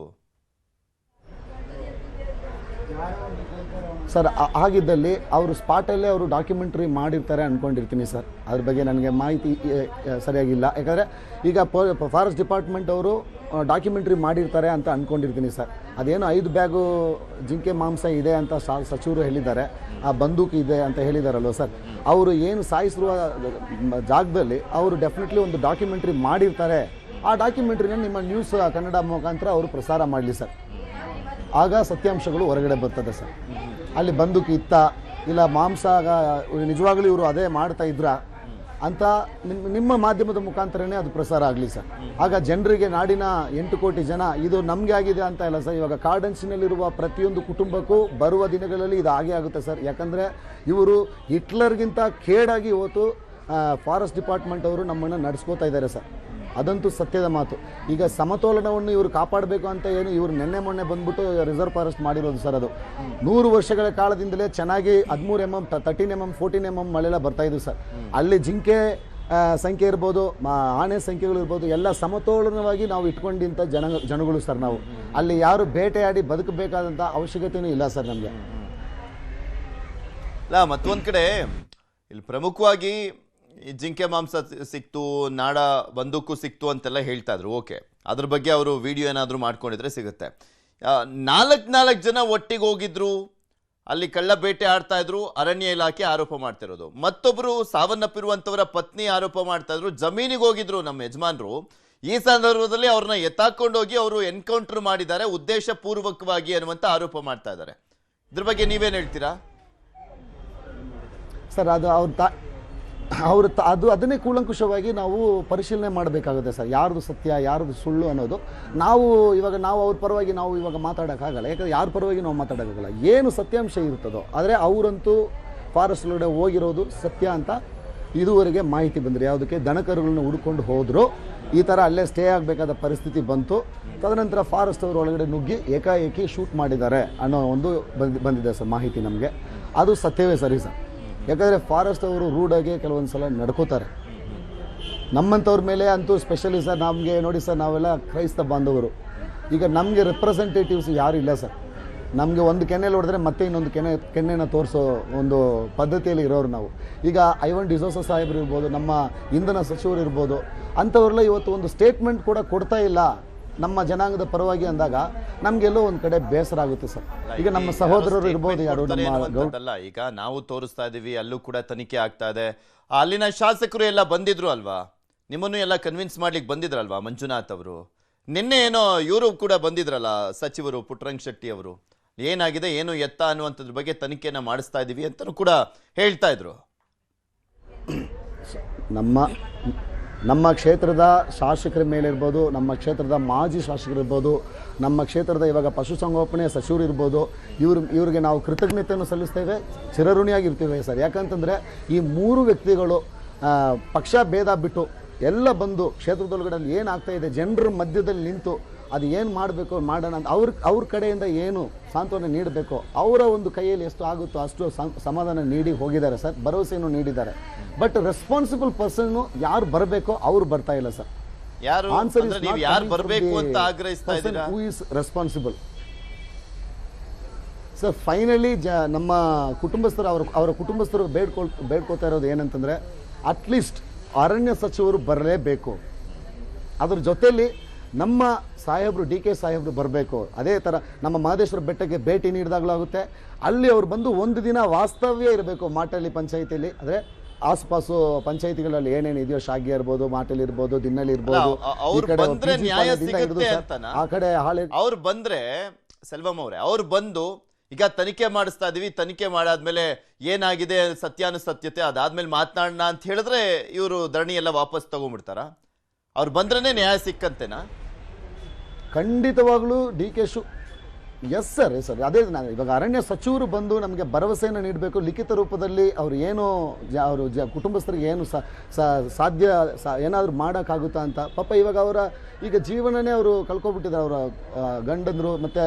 ಸರ್. ಆಗಿದ್ದಲ್ಲಿ ಅವರು ಸ್ಪಾಟಲ್ಲೇ ಅವರು ಡಾಕ್ಯುಮೆಂಟ್ರಿ ಮಾಡಿರ್ತಾರೆ ಅಂದ್ಕೊಂಡಿರ್ತೀನಿ ಸರ್. ಅದ್ರ ಬಗ್ಗೆ ನನಗೆ ಮಾಹಿತಿ ಸರಿಯಾಗಿಲ್ಲ. ಯಾಕಂದರೆ ಈಗ ಫಾರೆಸ್ಟ್ ಡಿಪಾರ್ಟ್ಮೆಂಟ್ ಅವರು ಡಾಕ್ಯುಮೆಂಟ್ರಿ ಮಾಡಿರ್ತಾರೆ ಅಂತ ಅಂದ್ಕೊಂಡಿರ್ತೀನಿ ಸರ್. ಅದೇನು 5 ಬ್ಯಾಗು ಜಿಂಕೆ ಮಾಂಸ ಇದೆ ಅಂತ ಸಚಿವರು ಹೇಳಿದ್ದಾರೆ, ಆ ಬಂದೂಕು ಇದೆ ಅಂತ ಹೇಳಿದಾರಲ್ವ ಸರ್. ಅವರು ಏನು ಸಾಯಿಸಿರುವ ಜಾಗದಲ್ಲಿ ಅವರು ಡೆಫಿನೆಟ್ಲಿ ಒಂದು ಡಾಕ್ಯುಮೆಂಟ್ರಿ ಮಾಡಿರ್ತಾರೆ. ಆ ಡಾಕ್ಯುಮೆಂಟ್ರಿನ ನಿಮ್ಮ ನ್ಯೂಸ್ ಕನ್ನಡ ಮುಖಾಂತರ ಅವರು ಪ್ರಸಾರ ಮಾಡಲಿ ಸರ್. ಆಗ ಸತ್ಯಾಂಶಗಳು ಹೊರಗಡೆ ಬರ್ತದೆ ಸರ್. ಅಲ್ಲಿ ಬಂದೂಕು ಇತ್ತ ಇಲ್ಲ ಮಾಂಸ ನಿಜವಾಗ್ಲೂ ಇವರು ಅದೇ ಮಾಡ್ತಾ ಇದ್ರ ಅಂತ ನಿಮ್ಮ ಮಾಧ್ಯಮದ ಮುಖಾಂತರನೇ ಅದು ಪ್ರಸಾರ ಆಗಲಿ ಸರ್. ಆಗ ಜನರಿಗೆ, ನಾಡಿನ 8 ಕೋಟಿ ಜನ ಇದು ನಮಗೆ ಆಗಿದೆ ಅಂತ ಇಲ್ಲ ಸರ್. ಇವಾಗ ಕಾಡಂಚಿನಲ್ಲಿರುವ ಪ್ರತಿಯೊಂದು ಕುಟುಂಬಕ್ಕೂ ಬರುವ ದಿನಗಳಲ್ಲಿ ಇದು ಆಗೇ ಆಗುತ್ತೆ ಸರ್. ಯಾಕಂದರೆ ಇವರು ಹಿಟ್ಲರ್ಗಿಂತ ಕೇಡಾಗಿ ಇವತ್ತು ಫಾರೆಸ್ಟ್ ಡಿಪಾರ್ಟ್ಮೆಂಟ್ ಅವರು ನಮ್ಮನ್ನು ನಡೆಸ್ಕೋತಾ ಇದ್ದಾರೆ ಸರ್. ಅದಂತೂ ಸತ್ಯದ ಮಾತು. ಈಗ ಸಮತೋಲನವನ್ನು ಇವರು ಕಾಪಾಡಬೇಕು ಅಂತ ಏನು ಇವರು ಮೊನ್ನೆ ಬಂದ್ಬಿಟ್ಟು ರಿಸರ್ವ್ ಫಾರೆಸ್ಟ್ ಮಾಡಿರೋದು ಸರ್. ಅದು 100 ವರ್ಷಗಳ ಕಾಲದಿಂದಲೇ ಚೆನ್ನಾಗಿ 13 mm, 13 mm, 14 mm ಮಳೆಲ್ಲ ಬರ್ತಾ ಇದ್ವು ಸರ್. ಅಲ್ಲಿ ಜಿಂಕೆ ಸಂಖ್ಯೆ ಇರ್ಬೋದು, ಆನೆ ಸಂಖ್ಯೆಗಳು ಇರ್ಬೋದು, ಎಲ್ಲ ಸಮತೋಲನವಾಗಿ ನಾವು ಇಟ್ಕೊಂಡಿಂಥ ಜನಗಳು ಸರ್. ನಾವು ಅಲ್ಲಿ ಯಾರು ಬೇಟೆಯಾಡಿ ಬದುಕಬೇಕಾದಂಥ ಅವಶ್ಯಕತೆಯೂ ಇಲ್ಲ ಸರ್ ನಮಗೆ. ಅಲ್ಲ, ಮತ್ತೊಂದು ಕಡೆ ಇಲ್ಲಿ ಪ್ರಮುಖವಾಗಿ ಈ ಜಿಂಕೆ ಮಾಂಸ ಸಿಕ್ತು, ನಾಡ ಬಂದೂಕು ಸಿಕ್ತು ಅಂತೆಲ್ಲ ಹೇಳ್ತಾ ಇದ್ರು. ಓಕೆ, ಅದ್ರ ಬಗ್ಗೆ ಅವರು ವಿಡಿಯೋ ಏನಾದರೂ ಮಾಡ್ಕೊಂಡಿದ್ರೆ ಸಿಗುತ್ತೆ. 4 ಜನ ಒಟ್ಟಿಗೆ ಹೋಗಿದ್ರು, ಅಲ್ಲಿ ಕಳ್ಳ ಬೇಟೆ ಆಡ್ತಾ ಇದ್ರು, ಅರಣ್ಯ ಇಲಾಖೆ ಆರೋಪ ಮಾಡ್ತಿರೋದು. ಮತ್ತೊಬ್ಬರು ಸಾವನ್ನಪ್ಪಿರುವಂಥವರ ಪತ್ನಿ ಆರೋಪ ಮಾಡ್ತಾ ಇದ್ರು, ಜಮೀನಿಗೆ ಹೋಗಿದ್ರು ನಮ್ಮ ಯಜಮಾನರು. ಈ ಸಂದರ್ಭದಲ್ಲಿ ಅವ್ರನ್ನ ಎತ್ತಾಕೊಂಡೋಗಿ ಅವರು ಎನ್ಕೌಂಟರ್ ಮಾಡಿದ್ದಾರೆ ಉದ್ದೇಶ ಪೂರ್ವಕವಾಗಿ ಅನ್ನುವಂಥ ಆರೋಪ ಮಾಡ್ತಾ ಇದ್ದಾರೆ. ಇದ್ರ ಬಗ್ಗೆ ನೀವೇನು ಹೇಳ್ತೀರಾ ಸರ್? ಅದು ಅದನ್ನೇ ಕೂಲಂಕುಷವಾಗಿ ನಾವು ಪರಿಶೀಲನೆ ಮಾಡಬೇಕಾಗುತ್ತೆ ಸರ್. ಯಾರ್ದು ಸತ್ಯ ಯಾರ್ದು ಸುಳ್ಳು ಅನ್ನೋದು ನಾವು ಅವ್ರ ಪರವಾಗಿ ನಾವು ಇವಾಗ ಮಾತಾಡೋಕ್ಕಾಗಲ್ಲ. ಯಾಕಂದರೆ ಯಾರ ಪರವಾಗಿ ನಾವು ಮಾತಾಡೋಕ್ಕಾಗಲ್ಲ. ಏನು ಸತ್ಯಾಂಶ ಇರ್ತದೋ, ಆದರೆ ಅವರಂತೂ ಫಾರೆಸ್ಟ್ ಒಳಗಡೆ ಹೋಗಿರೋದು ಸತ್ಯ ಅಂತ ಇದುವರೆಗೆ ಮಾಹಿತಿ ಬಂದರೆ, ಯಾವುದಕ್ಕೆ ದನಕರುಗಳನ್ನ ಹುಡ್ಕೊಂಡು ಹೋದರೂ ಈ ಥರ ಅಲ್ಲೇ ಸ್ಟೇ ಆಗಬೇಕಾದ ಪರಿಸ್ಥಿತಿ ಬಂತು. ತದನಂತರ ಫಾರೆಸ್ಟ್ ಅವರು ಒಳಗಡೆ ನುಗ್ಗಿ ಏಕಾಏಕಿ ಶೂಟ್ ಮಾಡಿದ್ದಾರೆ ಅನ್ನೋ ಒಂದು ಬಂದಿದೆ ಸರ್ ಮಾಹಿತಿ ನಮಗೆ. ಅದು ಸತ್ಯವೇ ಸರಿ ಸರ್. ಯಾಕಂದರೆ ಫಾರೆಸ್ಟ್ ಅವರು ರೂಢಾಗಿ ಕೆಲವೊಂದು ಸಲ ನಡ್ಕೋತಾರೆ. ನಮ್ಮಂಥವ್ರ ಮೇಲೆ ಅಂತೂ ಸ್ಪೆಷಲಿ ಸರ್. ನಮಗೆ ನೋಡಿ ಸರ್, ನಾವೆಲ್ಲ ಕ್ರೈಸ್ತ ಬಾಂಧವರು. ಈಗ ನಮಗೆ ರೆಪ್ರೆಸೆಂಟೇಟಿವ್ಸ್ ಯಾರು ಇಲ್ಲ ಸರ್. ನಮಗೆ ಒಂದು ಕೆನ್ನೆಯಲ್ಲಿ ಹೊಡೆದ್ರೆ ಮತ್ತೆ ಇನ್ನೊಂದು ಕೆನ್ನೆನ ತೋರಿಸೋ ಒಂದು ಪದ್ಧತಿಯಲ್ಲಿ ಇರೋರು ನಾವು. ಈಗ ಐವನ್ ಡಿಸೋಸ ಸಾಹೇಬರು ಇರ್ಬೋದು, ನಮ್ಮ ಇಂಧನ ಸಚಿವರು ಇರ್ಬೋದು, ಅಂಥವ್ರೆಲ್ಲ ಇವತ್ತು ಒಂದು ಸ್ಟೇಟ್ಮೆಂಟ್ ಕೂಡ ಕೊಡ್ತಾ ಇಲ್ಲ ನಮ್ಮ ಜನಾಂಗದ ಪರವಾಗಿ ಅಂದಾಗ ನಮಗೆಲ್ಲೋ ಒಂದು ಕಡೆ ಬೇಸರ ಆಗುತ್ತೆ ಸರ್. ಈಗ ನಮ್ಮ ಸಹೋದರರು ಇರ್ಬೋದು, ಯಾರು ನಮ್ಮ ಈಗ ನಾವು ತೋರಿಸ್ತಾ ಇದೀವಿ, ಅಲ್ಲೂ ಕೂಡ ತನಿಖೆ ಆಗ್ತಾ ಇದೆ. ಅಲ್ಲಿನ ಶಾಸಕರು ಎಲ್ಲ ಬಂದಿದ್ರು ಅಲ್ವಾ, ನಿಮ್ಮನ್ನು ಎಲ್ಲ ಕನ್ವಿನ್ಸ್ ಮಾಡ್ಲಿಕ್ಕೆ ಬಂದಿದ್ರಲ್ವಾ ಮಂಜುನಾಥ್ ಅವರು. ನಿನ್ನೆ ಏನೋ ಇವರು ಕೂಡ ಬಂದಿದ್ರಲ್ಲ ಸಚಿವರು ಪುಟ್ಟರಂಗ ಶೆಟ್ಟಿ ಅವರು, ಏನಾಗಿದೆ ಏನು ಎತ್ತ ಅನ್ನುವಂಥದ್ರ ಬಗ್ಗೆ ತನಿಖೆನ ಮಾಡಿಸ್ತಾ ಇದೀವಿ ಅಂತಲೂ ಕೂಡ ಹೇಳ್ತಾ ಇದ್ರು. ನಮ್ಮ ಕ್ಷೇತ್ರದ ಶಾಸಕರ ಮೇಲಿರ್ಬೋದು, ನಮ್ಮ ಕ್ಷೇತ್ರದ ಮಾಜಿ ಶಾಸಕರಿರ್ಬೋದು, ನಮ್ಮ ಕ್ಷೇತ್ರದ ಇವಾಗ ಪಶುಸಂಗೋಪನೆ ಸಚಿವರು ಇರ್ಬೋದು, ಇವ್ರಿಗೆ ನಾವು ಕೃತಜ್ಞತೆಯನ್ನು ಸಲ್ಲಿಸ್ತೇವೆ, ಚಿರಋಣಿಯಾಗಿರ್ತೀವಿ ಸರ್. ಯಾಕಂತಂದರೆ ಈ ಮೂರು ವ್ಯಕ್ತಿಗಳು ಪಕ್ಷ ಭೇದ ಬಿಟ್ಟು ಎಲ್ಲ ಬಂದು ಕ್ಷೇತ್ರದೊಳಗಡೆ ಏನಾಗ್ತಾ ಇದೆ ಜನರ ಮಧ್ಯದಲ್ಲಿ ನಿಂತು ಅದು ಏನು ಮಾಡಬೇಕು ಮಾಡೋಣ ಅಂತ ಅವ್ರ ಕಡೆಯಿಂದ ಏನು ಸಾಂತ್ವನ ನೀಡಬೇಕು ಅವರ ಒಂದು ಕೈಯಲ್ಲಿ ಎಷ್ಟು ಆಗುತ್ತೋ ಅಷ್ಟು ಸಮಾಧಾನ ನೀಡಿ ಹೋಗಿದ್ದಾರೆ ಸರ್, ಭರವಸೆಯನ್ನು ನೀಡಿದ್ದಾರೆ. ಬಟ್ ರೆಸ್ಪಾನ್ಸಿಬಲ್ ಪರ್ಸನ್ ಯಾರು ಬರಬೇಕೋ ಅವ್ರು ಬರ್ತಾ ಇಲ್ಲ ಸರ್. ಯಾರು ಬರಬೇಕು ಅಂತ ಆಗ್ರಹಿಸ್ತಾ ಇದ್ದೀರಾ? Who is responsible sir? Finally ನಮ್ಮ ಕುಟುಂಬಸ್ಥರು ಅವರ ಕುಟುಂಬಸ್ಥರು ಬೇಡ್ಕೊಳ್ತಾ ಇರೋದು ಏನಂತಂದರೆ ಅಟ್ಲೀಸ್ಟ್ ಅರಣ್ಯ ಸಚಿವರು ಬರಲೇಬೇಕು. ಅದ್ರ ಜೊತೆಯಲ್ಲಿ ನಮ್ಮ ಸಾಹೇಬರು DK ಸಾಹೇಬರು ಬರಬೇಕು. ಅದೇ ಥರ ನಮ್ಮ ಮಹದೇಶ್ವರ ಬೆಟ್ಟಕ್ಕೆ ಭೇಟಿ ನೀಡಿದಾಗಲಾಗುತ್ತೆ, ಅಲ್ಲಿ ಅವ್ರು ಬಂದು ಒಂದು ದಿನ ವಾಸ್ತವ್ಯ ಇರಬೇಕು ಮಾಟಳ್ಳಿ ಪಂಚಾಯಿತಿಯಲ್ಲಿ. ಅಂದರೆ ಆಸುಪಾಸು ಪಂಚಾಯಿತಿಗಳಲ್ಲಿ ಏನೇನು ಇದೆಯೋ, ಶಾಗ್ಯ ಇರ್ಬೋದು, ಮಾಟಳ್ಳಿ ಇರ್ಬೋದು, ದಿನ್ನಳ್ಳಿ ಇರ್ಬೋದು, ಆ ಕಡೆ ಅವ್ರು ಬಂದ್ರೆ ಸೆಲ್ವಂ ಅವರೇ, ಅವ್ರು ಬಂದು ಈಗ ತನಿಖೆ ಮಾಡಿಸ್ತಾ ಇದೀವಿ, ತನಿಖೆ ಮಾಡಾದ್ಮೇಲೆ ಏನಾಗಿದೆ ಸತ್ಯಾನುಸತ್ಯತೆ ಅದಾದ್ಮೇಲೆ ಮಾತನಾಡೋಣ ಅಂತ ಹೇಳಿದ್ರೆ ಇವರು ಧರಣಿ ಎಲ್ಲ ವಾಪಸ್ ತಗೊಂಡ್ಬಿಡ್ತಾರ? ಅವ್ರು ಬಂದ್ರೇನೆ ನ್ಯಾಯ ಸಿಕ್ಕಂತೆನಾ? ಖಂಡಿತವಾಗ್ಲೂ DK ಎಸ್ ಸರ್. ಅದೇ ನಾನು ಇವಾಗ ಅರಣ್ಯ ಸಚಿವರು ಬಂದು ನಮಗೆ ಭರವಸೆಯನ್ನು ನೀಡಬೇಕು ಲಿಖಿತ ರೂಪದಲ್ಲಿ. ಅವರು ಏನು ಅವರು ಕುಟುಂಬಸ್ಥರಿಗೆ ಏನು ಸಾಧ್ಯ ಏನಾದರೂ ಮಾಡೋಕ್ಕಾಗುತ್ತಾ ಅಂತ. ಪಾಪ ಇವಾಗ ಈಗ ಜೀವನನೇ ಅವರು ಕಳ್ಕೊಬಿಟ್ಟಿದ್ದಾರೆ. ಅವರ ಗಂಡಂದರು ಮತ್ತು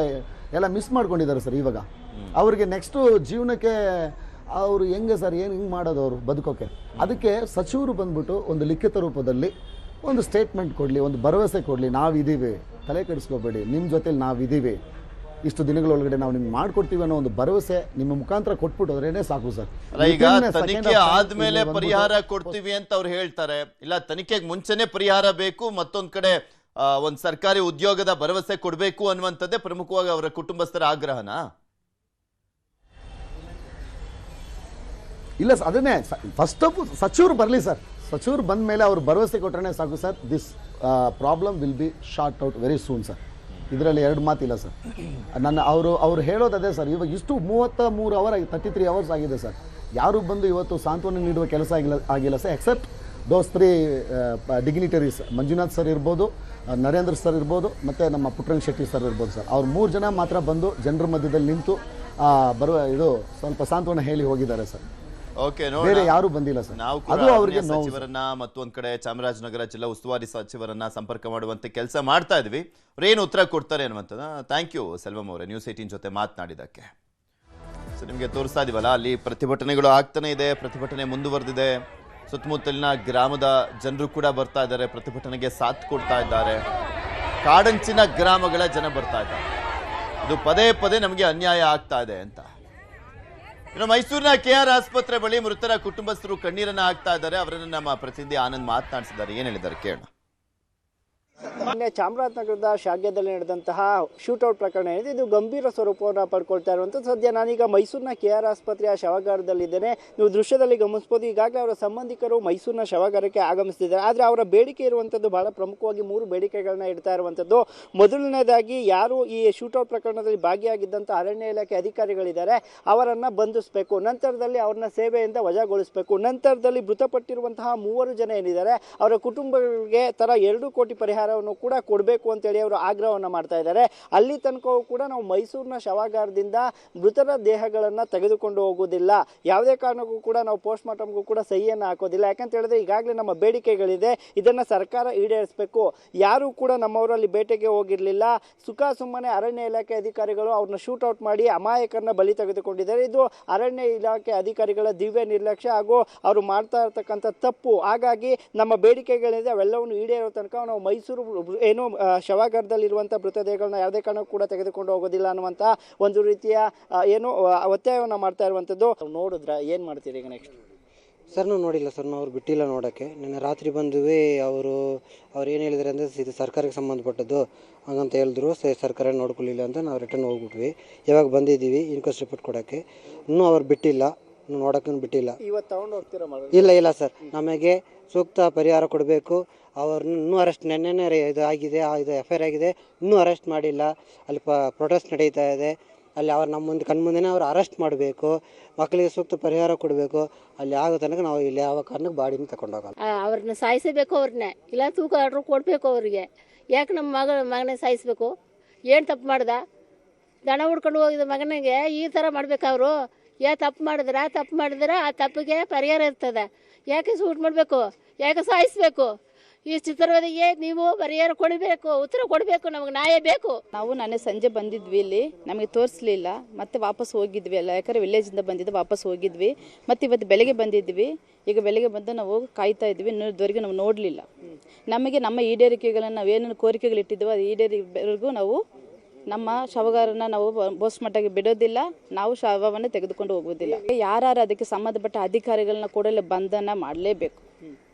ಎಲ್ಲ ಮಿಸ್ ಮಾಡ್ಕೊಂಡಿದ್ದಾರೆ ಸರ್. ಇವಾಗ ಅವ್ರಿಗೆ ನೆಕ್ಸ್ಟು ಜೀವನಕ್ಕೆ ಅವರು ಹೆಂಗೆ ಸರ್, ಏನು ಹಿಂಗೆ ಮಾಡೋದು ಅವರು ಬದುಕೋಕೆ? ಅದಕ್ಕೆ ಸಚಿವರು ಬಂದ್ಬಿಟ್ಟು ಒಂದು ಲಿಖಿತ ರೂಪದಲ್ಲಿ ಒಂದು ಸ್ಟೇಟ್ಮೆಂಟ್ ಕೊಡಲಿ, ಒಂದು ಭರವಸೆ ಕೊಡಲಿ, ನಾವಿದ್ದೀವಿ, ತಲೆ ಕೆಡಿಸ್ಕೋಬೇಡಿ, ನಿಮ್ಮ ಜೊತೆಲಿ ನಾವಿದ್ದೀವಿ, ಇಷ್ಟು ದಿನಗಳೊಳಗಡೆ ನಾವು ನಿಮ್ಗೆ ಮಾಡ್ಕೊಡ್ತೀವಿ ಅನ್ನೋ ಒಂದು ಭರವಸೆ ನಿಮ್ಮ ಮುಖಾಂತರ ಕೊಟ್ಬಿಟ್ಟು ಹೋದ್ರೇನೆ ಸಾಕು ಸರ್. ಈಗ ತನಿಖೆ ಆದ್ಮೇಲೆ ಪರಿಹಾರ ಕೊಡ್ತೀವಿ ಅಂತ ಅವ್ರು ಹೇಳ್ತಾರೆ, ಇಲ್ಲ ತನಿಖೆಗೆ ಮುಂಚೆನೆ ಪರಿಹಾರ ಬೇಕು, ಮತ್ತೊಂದ್ ಕಡೆ ಒಂದು ಸರ್ಕಾರಿ ಉದ್ಯೋಗದ ಭರವಸೆ ಕೊಡಬೇಕು ಅನ್ನುವಂಥದ್ದೇ ಪ್ರಮುಖವಾಗಿ ಅವರ ಕುಟುಂಬಸ್ಥರ ಆಗ್ರಹನಾ? ಇಲ್ಲ ಸರ್, ಅದನ್ನೇ ಫಸ್ಟ್ ಆಫ್ ಸಚಿವರು ಬರಲಿ ಸರ್. ಸಚಿವರು ಬಂದ ಮೇಲೆ ಅವ್ರು ಭರವಸೆ ಕೊಟ್ಟರೆ ಸಾಕು sir. This problem will be short out very soon sir. ಇದರಲ್ಲಿ ಎರಡು ಮಾತಿಲ್ಲ ಸರ್. ಅವರು ಹೇಳೋದೇ ಸರ್. ಇವಾಗ ಇಷ್ಟು 33 ಅವರ್ 33 ಅವರ್ಸ್ ಆಗಿದೆ ಸರ್. ಯಾರು ಬಂದು ಇವತ್ತು ಸಾಂತ್ವನ ನೀಡುವ ಕೆಲಸ ಆಗಿಲ್ಲ ಸರ್, ಎಕ್ಸೆಪ್ಟ್ ದೋಸ್ 3 ಡಿಗ್ನಿಟರೀಸ್. ಮಂಜುನಾಥ್ ಸರ್ ಇರ್ಬೋದು, ನರೇಂದ್ರ ಸರ್ ಇರ್ಬೋದು, ಮತ್ತು ನಮ್ಮ ಪುಟ್ಟರಂಗ ಶೆಟ್ಟಿ ಸರ್ ಇರ್ಬೋದು ಸರ್. ಅವ್ರು 3 ಜನ ಮಾತ್ರ ಬಂದು ಜನರ ಮಧ್ಯದಲ್ಲಿ ನಿಂತು ಸ್ವಲ್ಪ ಸಾಂತ್ವನ ಹೇಳಿ ಹೋಗಿದ್ದಾರೆ ಸರ್. ಬೇರೆ ಯಾರು ಬಂದಿಲ್ಲ ಸರ್. ಅದು ಅವರಿಗೆ ಸಚಿವರನ್ನ ಮತ್ತೊಂದ್ ಕಡೆ ಚಾಮರಾಜನಗರ ಜಿಲ್ಲಾ ಉಸ್ತುವಾರಿ ಸಚಿವರನ್ನ ಸಂಪರ್ಕ ಮಾಡುವಂತೆ ಕೆಲಸ ಮಾಡ್ತಾ ಇದ್ವಿ. ಏನು ಉತ್ತರ ಕೊಡ್ತಾರೆ ಅನ್ನುವಂಥದ್ದು. ಥ್ಯಾಂಕ್ ಯು ಸೆಲ್ವಂ ಅವರೇ, ನ್ಯೂಸ್ 18 ಜೊತೆ ಮಾತನಾಡಿದ್ದಕ್ಕೆ. ಸೊ ನಿಮಗೆ ತೋರಿಸ್ತಾ ಇದೀವಲ್ಲ, ಅಲ್ಲಿ ಪ್ರತಿಭಟನೆಗಳು ಆಗ್ತಾನೆ ಇದೆ, ಪ್ರತಿಭಟನೆ ಮುಂದುವರೆದಿದೆ. ಸುತ್ತಮುತ್ತಲಿನ ಗ್ರಾಮದ ಜನರು ಕೂಡ ಬರ್ತಾ ಇದ್ದಾರೆ, ಪ್ರತಿಭಟನೆಗೆ ಸಾಥ್ ಕೊಡ್ತಾ ಇದ್ದಾರೆ. ಕಾಡಂಚಿನ ಗ್ರಾಮಗಳ ಜನ ಬರ್ತಾ ಇದ್ದಾರೆ. ಇದು ಪದೇ ಪದೇ ನಮಗೆ ಅನ್ಯಾಯ ಆಗ್ತಾ ಇದೆ ಅಂತ. ಇನ್ನು ಮೈಸೂರಿನ KR ಆಸ್ಪತ್ರೆ ಬಳಿ ಮೃತರ ಕುಟುಂಬಸ್ಥರು ಕಣ್ಣೀರನ್ನ ಹಾಕ್ತಾ ಇದ್ದಾರೆ. ಅವರನ್ನು ನಮ್ಮ ಪ್ರತಿನಿಧಿ ಆನಂದ್ ಮಾತನಾಡಿಸಿದ್ದಾರೆ. ಏನ್ ಹೇಳಿದ್ದಾರೆ ಕೇಳೋಣ. ಮೊನ್ನೆ ಚಾಮರಾಜನಗರದ ಶಾಗ್ಯದಲ್ಲಿ ನಡೆದಂತಹ ಶೂಟೌಟ್ ಪ್ರಕರಣ ಏನಿದೆ, ಇದು ಗಂಭೀರ ಸ್ವರೂಪವನ್ನು ಪಡ್ಕೊಳ್ತಾ ಇರುವಂಥದ್ದು. ಸದ್ಯ ನಾನೀಗ ಮೈಸೂರಿನ KR ಆಸ್ಪತ್ರೆಯ ಶವಾಗಾರದಲ್ಲಿದ್ದೇನೆ. ನೀವು ದೃಶ್ಯದಲ್ಲಿ ಗಮನಿಸಬಹುದು, ಈಗಾಗಲೇ ಅವರ ಸಂಬಂಧಿಕರು ಮೈಸೂರಿನ ಶವಾಗಾರಕ್ಕೆ ಆಗಮಿಸುತ್ತಿದ್ದಾರೆ. ಆದರೆ ಅವರ ಬೇಡಿಕೆ ಇರುವಂಥದ್ದು ಬಹಳ ಪ್ರಮುಖವಾಗಿ 3 ಬೇಡಿಕೆಗಳನ್ನ ಇಡ್ತಾ ಇರುವಂಥದ್ದು. ಮೊದಲನೇದಾಗಿ, ಯಾರು ಈ ಶೂಟೌಟ್ ಪ್ರಕರಣದಲ್ಲಿ ಭಾಗಿಯಾಗಿದ್ದಂಥ ಅರಣ್ಯ ಇಲಾಖೆ ಅಧಿಕಾರಿಗಳಿದ್ದಾರೆ ಅವರನ್ನು ಬಂಧಿಸಬೇಕು, ನಂತರದಲ್ಲಿ ಅವ್ರನ್ನ ಸೇವೆಯಿಂದ ವಜಾಗೊಳಿಸಬೇಕು, ನಂತರದಲ್ಲಿ ಮೃತಪಟ್ಟಿರುವಂತಹ 3 ಜನ ಏನಿದ್ದಾರೆ ಅವರ ಕುಟುಂಬಗಳಿಗೆ ತರ 2 ಕೋಟಿ ಪರಿಹಾರ ಕೂಡ ಕೊಡಬೇಕು ಅಂತೇಳಿ ಅವರು ಆಗ್ರಹವನ್ನು ಮಾಡ್ತಾ ಇದ್ದಾರೆ. ಅಲ್ಲಿ ತನಕವೂ ಕೂಡ ನಾವು ಮೈಸೂರಿನ ಶವಾಗಾರದಿಂದ ಮೃತರ ದೇಹಗಳನ್ನು ತೆಗೆದುಕೊಂಡು ಹೋಗುವುದಿಲ್ಲ, ಯಾವುದೇ ಕಾರಣಕ್ಕೂ ಕೂಡ ನಾವು ಪೋಸ್ಟ್ ಮಾರ್ಟಮ್ಗೂ ಕೂಡ ಸಹಿಯನ್ನು ಹಾಕೋದಿಲ್ಲ. ಯಾಕಂತ ಹೇಳಿದ್ರೆ ಈಗಾಗಲೇ ನಮ್ಮ ಬೇಡಿಕೆಗಳಿದೆ, ಇದನ್ನು ಸರ್ಕಾರ ಈಡೇರಿಸಬೇಕು. ಯಾರು ಕೂಡ ನಮ್ಮವರಲ್ಲಿ ಬೇಟೆಗೆ ಹೋಗಿರಲಿಲ್ಲ, ಸುಮ್ಮನೆ ಅರಣ್ಯ ಇಲಾಖೆ ಅಧಿಕಾರಿಗಳು ಅವ್ರನ್ನ ಶೂಟೌಟ್ ಮಾಡಿ ಅಮಾಯಕರನ್ನ ಬಲಿ ತೆಗೆದುಕೊಂಡಿದ್ದಾರೆ. ಇದು ಅರಣ್ಯ ಇಲಾಖೆ ಅಧಿಕಾರಿಗಳ ದಿವ್ಯ ನಿರ್ಲಕ್ಷ್ಯ ಹಾಗೂ ಅವರು ಮಾಡ್ತಾ ಇರ್ತಕ್ಕಂಥ ತಪ್ಪು. ಹಾಗಾಗಿ ನಮ್ಮ ಬೇಡಿಕೆಗಳಿದೆ, ಅವೆಲ್ಲವನ್ನು ಈಡೇರೋ ತನಕ ನಾವು ಮೈಸೂರು ಪೊಲೀಸರು ಏನು ಶವಾಗಾರದಲ್ಲಿರುವಂಥ ಮೃತದೇಹಗಳನ್ನ ಯಾವುದೇ ಕಾರಣಕ್ಕೂ ಕೂಡ ತೆಗೆದುಕೊಂಡು ಹೋಗೋದಿಲ್ಲ ಅನ್ನುವಂಥ ಒಂದು ರೀತಿಯ ಏನು ಒತ್ತಾಯವನ್ನು ಮಾಡ್ತಾ ಇರುವಂಥದ್ದು. ನೋಡಿದ್ರ ಏನು ಮಾಡ್ತೀರಿ ಈಗ ನೆಕ್ಸ್ಟ್? ಸರ್ ನಾವು ನೋಡಿಲ್ಲ ಸರ್, ನಾವು ಅವ್ರು ಬಿಟ್ಟಿಲ್ಲ ನೋಡೋಕ್ಕೆ. ನಿನ್ನೆ ರಾತ್ರಿ ಬಂದುವೆ ಅವ್ರು ಏನು ಹೇಳಿದ್ರು ಅಂದರೆ ಇದು ಸರ್ಕಾರಕ್ಕೆ ಸಂಬಂಧಪಟ್ಟದ್ದು ಹಂಗಂತ ಹೇಳಿದ್ರು. ಸರ್ಕಾರ ನೋಡ್ಕೊಳ್ಳಿಲ್ಲ ಅಂತ ನಾವು ರಿಟರ್ನ್ ಹೋಗ್ಬಿಟ್ವಿ. ಇವಾಗ ಬಂದಿದ್ದೀವಿ ಇನ್ಕ್ವೆಸ್ಟ್ ರಿಪೋರ್ಟ್ ಕೊಡೋಕ್ಕೆ. ಇನ್ನೂ ಅವ್ರು ಬಿಟ್ಟಿಲ್ಲ, ಇನ್ನೂ ನೋಡೋಕ್ಕೂ ಬಿಟ್ಟಿಲ್ಲ. ಇವತ್ತು ತಗೊಂಡು ಹೋಗ್ತೀರಾ? ಇಲ್ಲ ಸರ್, ನಮಗೆ ಸೂಕ್ತ ಪರಿಹಾರ ಕೊಡಬೇಕು. ಅವ್ರನ್ನ ಇನ್ನೂ ಅರೆಸ್ಟ್ ನೆನ್ನೆ ಇದು ಆಗಿದೆ, ಇದು FIR ಆಗಿದೆ, ಇನ್ನೂ ಅರೆಸ್ಟ್ ಮಾಡಿಲ್ಲ. ಅಲ್ಲಿ ಪ್ರೊಟೆಸ್ಟ್ ನಡೀತಾ ಇದೆ. ಅಲ್ಲಿ ಅವ್ರು ನಮ್ಮ ಮುಂದೆ ಕಣ್ಮುಂದೆನೇ ಅವ್ರು ಅರೆಸ್ಟ್ ಮಾಡಬೇಕು, ಮಕ್ಕಳಿಗೆ ಸೂಕ್ತ ಪರಿಹಾರ ಕೊಡಬೇಕು. ಅಲ್ಲಿ ಆಗೋ ತನಕ ನಾವು ಇಲ್ಲಿ ಯಾವ ಕಾರಣಕ್ಕೆ ಬಾಡಿನ ತಗೊಂಡೋಗಲ್ಲ. ಅವ್ರನ್ನ ಸಾಯಿಸಬೇಕು, ಅವ್ರನ್ನೇ ಇಲ್ಲ ತೂಕ ಆರ್ಡ್ರು ಕೊಡಬೇಕು ಅವ್ರಿಗೆ. ಯಾಕೆ ನಮ್ಮ ಮಗನೇ ಸಾಯಿಸಬೇಕು? ಏನು ತಪ್ಪು ಮಾಡ್ದ? ದನ ಹುಡ್ಕೊಂಡು ಹೋಗಿದ್ದ ಮಗನಿಗೆ ಈ ಥರ ಮಾಡ್ಬೇಕು ಅವರು? ತಪ್ಪು ಮಾಡಿದ್ರೆ ಆ ತಪ್ಪಿಗೆ ಪರಿಹಾರ ಇರ್ತದೆ. ಯಾಕೆ ಸೂಟ್ ಮಾಡಬೇಕು? ಯಾಕೆ ಸಾಯಿಸಬೇಕು? ಈ ಚಿತ್ರವದಿಗೆ ನೀವು ಪರಿಹಾರ ಕೊಡಬೇಕು, ಉತ್ತರ ಕೊಡಬೇಕು, ನಮಗೆ ನ್ಯಾಯ ಬೇಕು. ನಾವು ನಾನೇ ಸಂಜೆ ಬಂದಿದ್ವಿ, ಇಲ್ಲಿ ನಮಗೆ ತೋರಿಸ್ಲಿಲ್ಲ, ಮತ್ತೆ ವಾಪಸ್ ಹೋಗಿದ್ವಿ ಅಲ್ಲ, ಯಾಕಂದರೆ ವಿಲೇಜಿಂದ ಬಂದಿದ್ದು ವಾಪಸ್ ಹೋಗಿದ್ವಿ. ಮತ್ತು ಇವತ್ತು ಬೆಳಗ್ಗೆ ಬಂದಿದ್ವಿ. ಈಗ ಬೆಳಗ್ಗೆ ಬಂದು ನಾವು ಕಾಯ್ತಾ ಇದ್ವಿ, ಇನ್ನೂವರೆಗೂ ನಾವು ನೋಡಲಿಲ್ಲ. ನಮಗೆ ನಮ್ಮ ಈಡೇರಿಕೆಗಳನ್ನು ನಾವೇನೇನು ಕೋರಿಕೆಗಳು ಇಟ್ಟಿದ್ವೋ ಅದು ಈಡೇರಿವರೆಗೂ ನಾವು ನಮ್ಮ ಶವಗಾರನ ನಾವು ಪೋಸ್ಟ್ಮಾರ್ಟಮ್ಗೆ ಬಿಡೋದಿಲ್ಲ, ನಾವು ಶವವನ್ನು ತೆಗೆದುಕೊಂಡು ಹೋಗೋದಿಲ್ಲ. ಯಾರು ಅದಕ್ಕೆ ಸಂಬಂಧಪಟ್ಟ ಅಧಿಕಾರಿಗಳನ್ನ ಕೂಡಲೇ ಬಂಧನ ಮಾಡಲೇಬೇಕು.